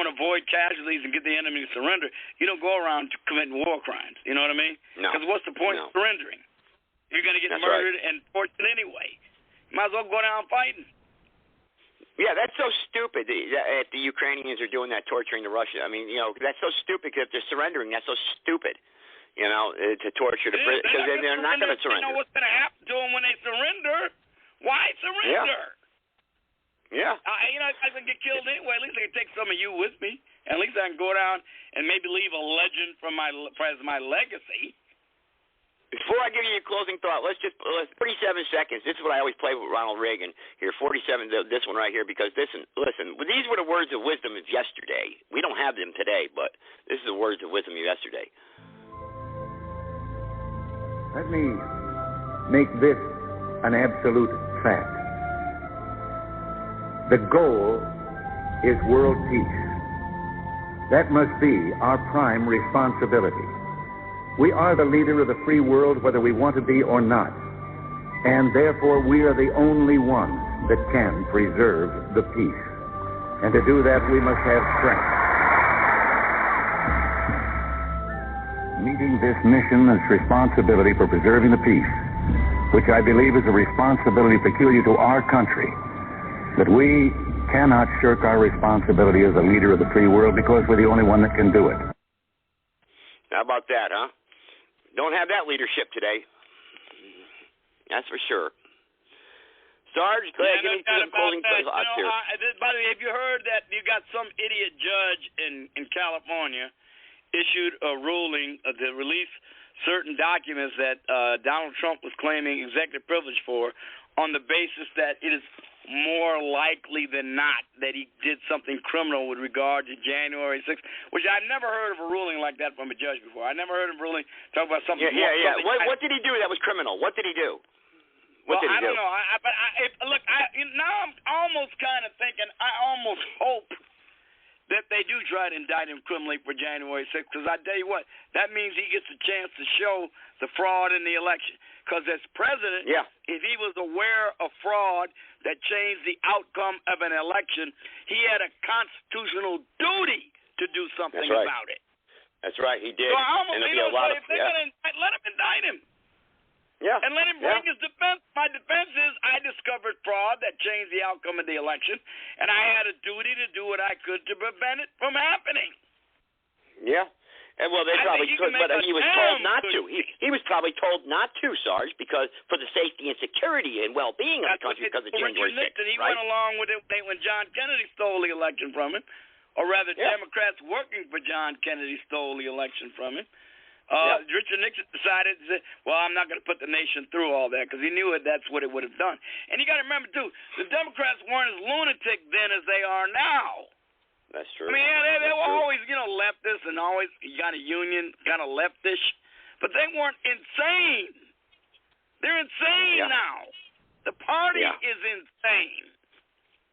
avoid casualties and get the enemy to surrender, you don't go around committing war crimes. You know what I mean? No. Because what's the point of surrendering? You're going to get murdered and tortured anyway. You might as well go down fighting. Yeah, that's so stupid that the Ukrainians are doing that, torturing the Russians. I mean, that's so stupid because if they're surrendering, that's so stupid, to torture the prisoners because they're not going to surrender. They know what's going to happen to them when they surrender. Why surrender? Yeah. If I can get killed anyway, at least I can take some of you with me. And at least I can go down and maybe leave a legend as my legacy. Before I give you a closing thought, let's 47 seconds. This is what I always play with Ronald Reagan here, 47, this one right here, because listen, these were the words of wisdom of yesterday. We don't have them today, but this is the words of wisdom of yesterday. Let me make this an absolute fact. The goal is world peace. That must be our prime responsibility. We are the leader of the free world, whether we want to be or not. And therefore, we are the only ones that can preserve the peace. And to do that, we must have strength. Meeting this mission is responsibility for preserving the peace, which I believe is a responsibility peculiar to our country, that we cannot shirk our responsibility as a leader of the free world because we're the only one that can do it. How about that, huh? Don't have that leadership today. That's for sure. Sarge, go ahead, give me some closing thoughts here. By the way, have you heard that you got some idiot judge in California issued a ruling to release certain documents that Donald Trump was claiming executive privilege for on the basis that it is more likely than not that he did something criminal with regard to January 6th, which I've never heard of a ruling like that from a judge before. I never heard of a ruling talk about something. Yeah. What did he do that was criminal? What did he do? I don't know. Now I'm almost kind of thinking, I almost hope that they do try to indict him criminally for January 6th, because I tell you what, that means he gets a chance to show the fraud in the election. Because as president, if he was aware of fraud that changed the outcome of an election, he had a constitutional duty to do something about it. That's right, he did. So I almost if they're going to indict, let him indict him. Yeah. And let him bring his defense. My defense is I discovered fraud that changed the outcome of the election, and I had a duty to do what I could to prevent it from happening. Yeah. And well, they probably could, but he was told not to. He was probably told not to, Sarge, because for the safety and security and well-being of the country because of January 6th. He went along with it when John Kennedy stole the election from him, or rather Democrats working for John Kennedy stole the election from him. Richard Nixon decided to say, well, I'm not going to put the nation through all that because he knew that's what it would have done. And you got to remember, too, the Democrats weren't as lunatic then as they are now. That's true. I mean, they were always, leftist and always kind of union, kind of leftish. But they weren't insane. They're insane now. The party is insane.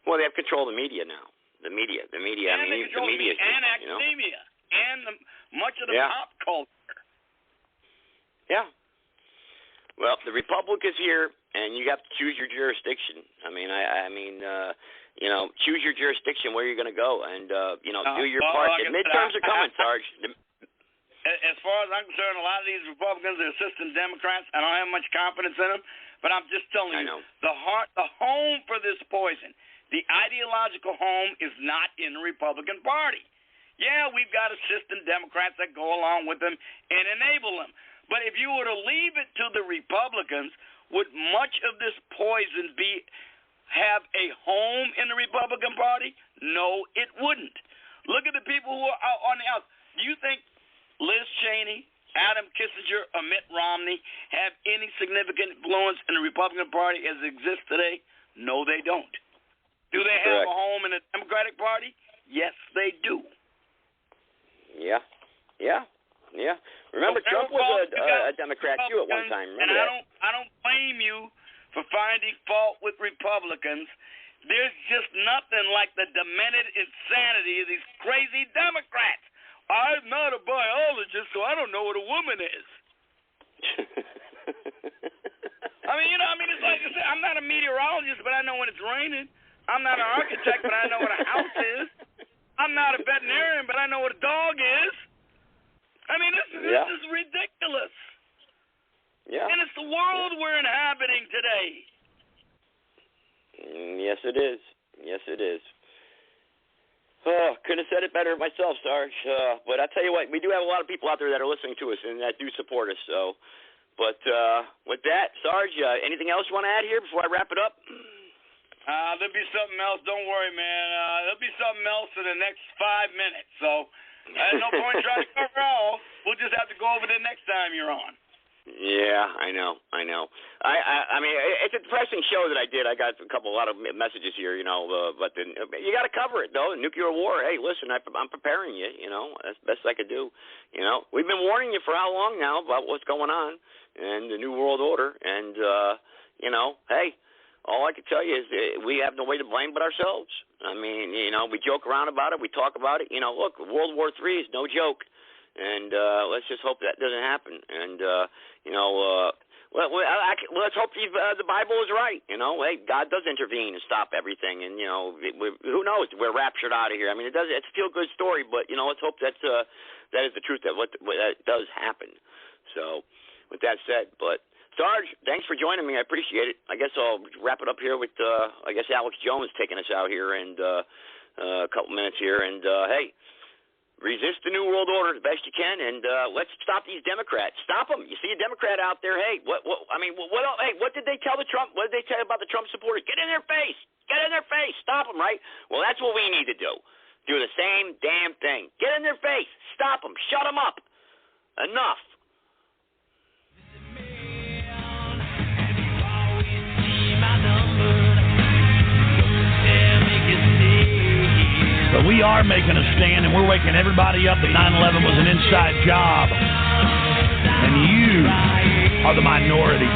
Well, they have control of the media now. The media. And I mean, the media is, and academia. And much of the pop culture. Yeah. Well, the Republic is here, and you have to choose your jurisdiction. I mean, choose your jurisdiction where you're going to go, and do your part. The midterms are coming, Sarge. As far as I'm concerned, a lot of these Republicans are assistant Democrats. I don't have much confidence in them, but I'm just telling you, the home for this poison, the ideological home, is not in the Republican Party. Yeah, we've got assistant Democrats that go along with them and enable them. But if you were to leave it to the Republicans, would much of this poison have a home in the Republican Party? No, it wouldn't. Look at the people who are on the outside. Do you think Liz Cheney, Adam Kissinger, or Mitt Romney have any significant influence in the Republican Party as it exists today? No, they don't. Do they have a home in the Democratic Party? Yes, they do. Yeah. Remember, Trump was a Democrat too at one time. Remember that? I don't blame you for finding fault with Republicans. There's just nothing like the demented insanity of these crazy Democrats. I'm not a biologist, so I don't know what a woman is. It's like I said, I'm not a meteorologist, but I know when it's raining. I'm not an architect, but I know what a house is. I'm not a veterinarian, but I know what a dog is. This is ridiculous. Yeah. And it's the world we're inhabiting today. Yes, it is. Oh, couldn't have said it better myself, Sarge. But I tell you what, we do have a lot of people out there that are listening to us and that do support us. So, but with that, Sarge, anything else you want to add here before I wrap it up? There'll be something else. Don't worry, man. There'll be something else in the next 5 minutes. So there's no point trying to cover all. We'll just have to go over it next time you're on. Yeah, I know. I mean, it's a depressing show that I did. I got a lot of messages here, but you got to cover it, though. The nuclear war. Hey, listen, I'm preparing you. That's the best I could do. We've been warning you for how long now about what's going on and the New World Order, and hey. All I can tell you is we have no way to blame but ourselves. I mean, we joke around about it. We talk about it. Look, World War III is no joke. And let's just hope that doesn't happen. And, let's hope the Bible is right. Hey, God does intervene and stop everything. And, who knows? We're raptured out of here. I mean, it's a feel-good story, but, let's hope that is the truth, that that does happen. So, with that said, Sarge, thanks for joining me. I appreciate it. I guess I'll wrap it up here with, Alex Jones taking us out here and a couple minutes here. And, hey, resist the New World Order the best you can, and let's stop these Democrats. Stop them. You see a Democrat out there, hey, what did they tell the Trump? What did they tell about the Trump supporters? Get in their face. Get in their face. Stop them, right? Well, that's what we need to do. Do the same damn thing. Get in their face. Stop them. Shut them up. Enough. But we are making a stand, and we're waking everybody up that 9/11 was an inside job. And you are the minority.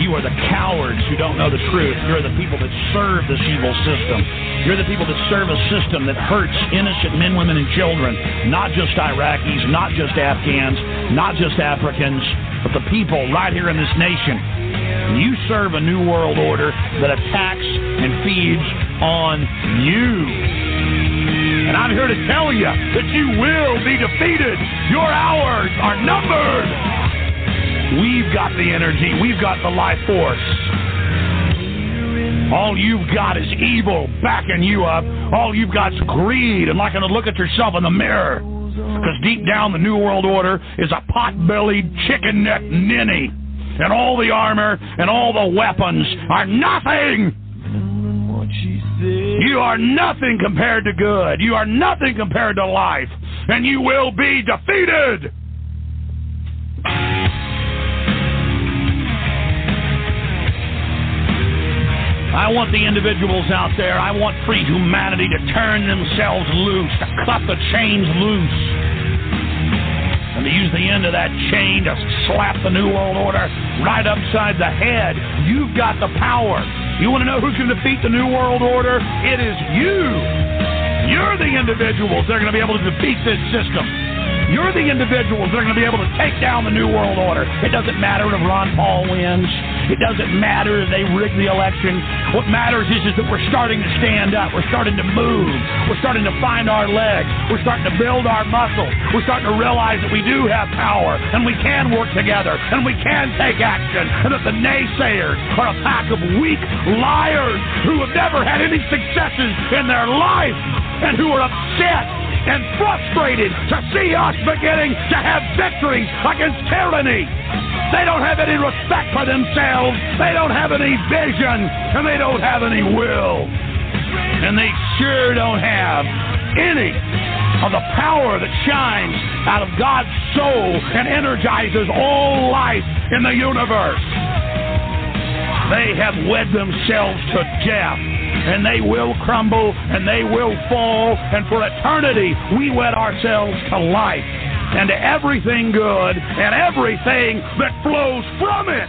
You are the cowards who don't know the truth. You're the people that serve this evil system. You're the people that serve a system that hurts innocent men, women, and children. Not just Iraqis, not just Afghans, not just Africans, but the people right here in this nation. You serve a new world order that attacks and feeds on you. And I'm here to tell you that you will be defeated. Your hours are numbered. We've got the energy. We've got the life force. All you've got is evil backing you up. All you've got is greed and liking to look at yourself in the mirror. Because deep down, the New World Order is a pot-bellied, chicken-neck ninny. And all the armor and all the weapons are nothing. You are nothing compared to good. You are nothing compared to life. And you will be defeated. I want the individuals out there, I want free humanity to turn themselves loose, to cut the chains loose, and to use the end of that chain to slap the New World Order right upside the head. You've got the power. You want to know who can defeat the New World Order? It is you. You're the individuals that are going to be able to defeat this system. You're the individuals that are going to be able to take down the New World Order. It doesn't matter if Ron Paul wins. It doesn't matter if they rig the election. What matters is that we're starting to stand up. We're starting to move. We're starting to find our legs. We're starting to build our muscles. We're starting to realize that we do have power, and we can work together, and we can take action, and that the naysayers are a pack of weak liars who have never had any successes in their life and who are upset and frustrated to see us beginning to have victories against tyranny. They don't have any respect for themselves. They don't have any vision, and they don't have any will. And they sure don't have any of the power that shines out of God's soul and energizes all life in the universe. They have wed themselves to death, and they will crumble, and they will fall, and for eternity we wed ourselves to life and to everything good and everything that flows from it.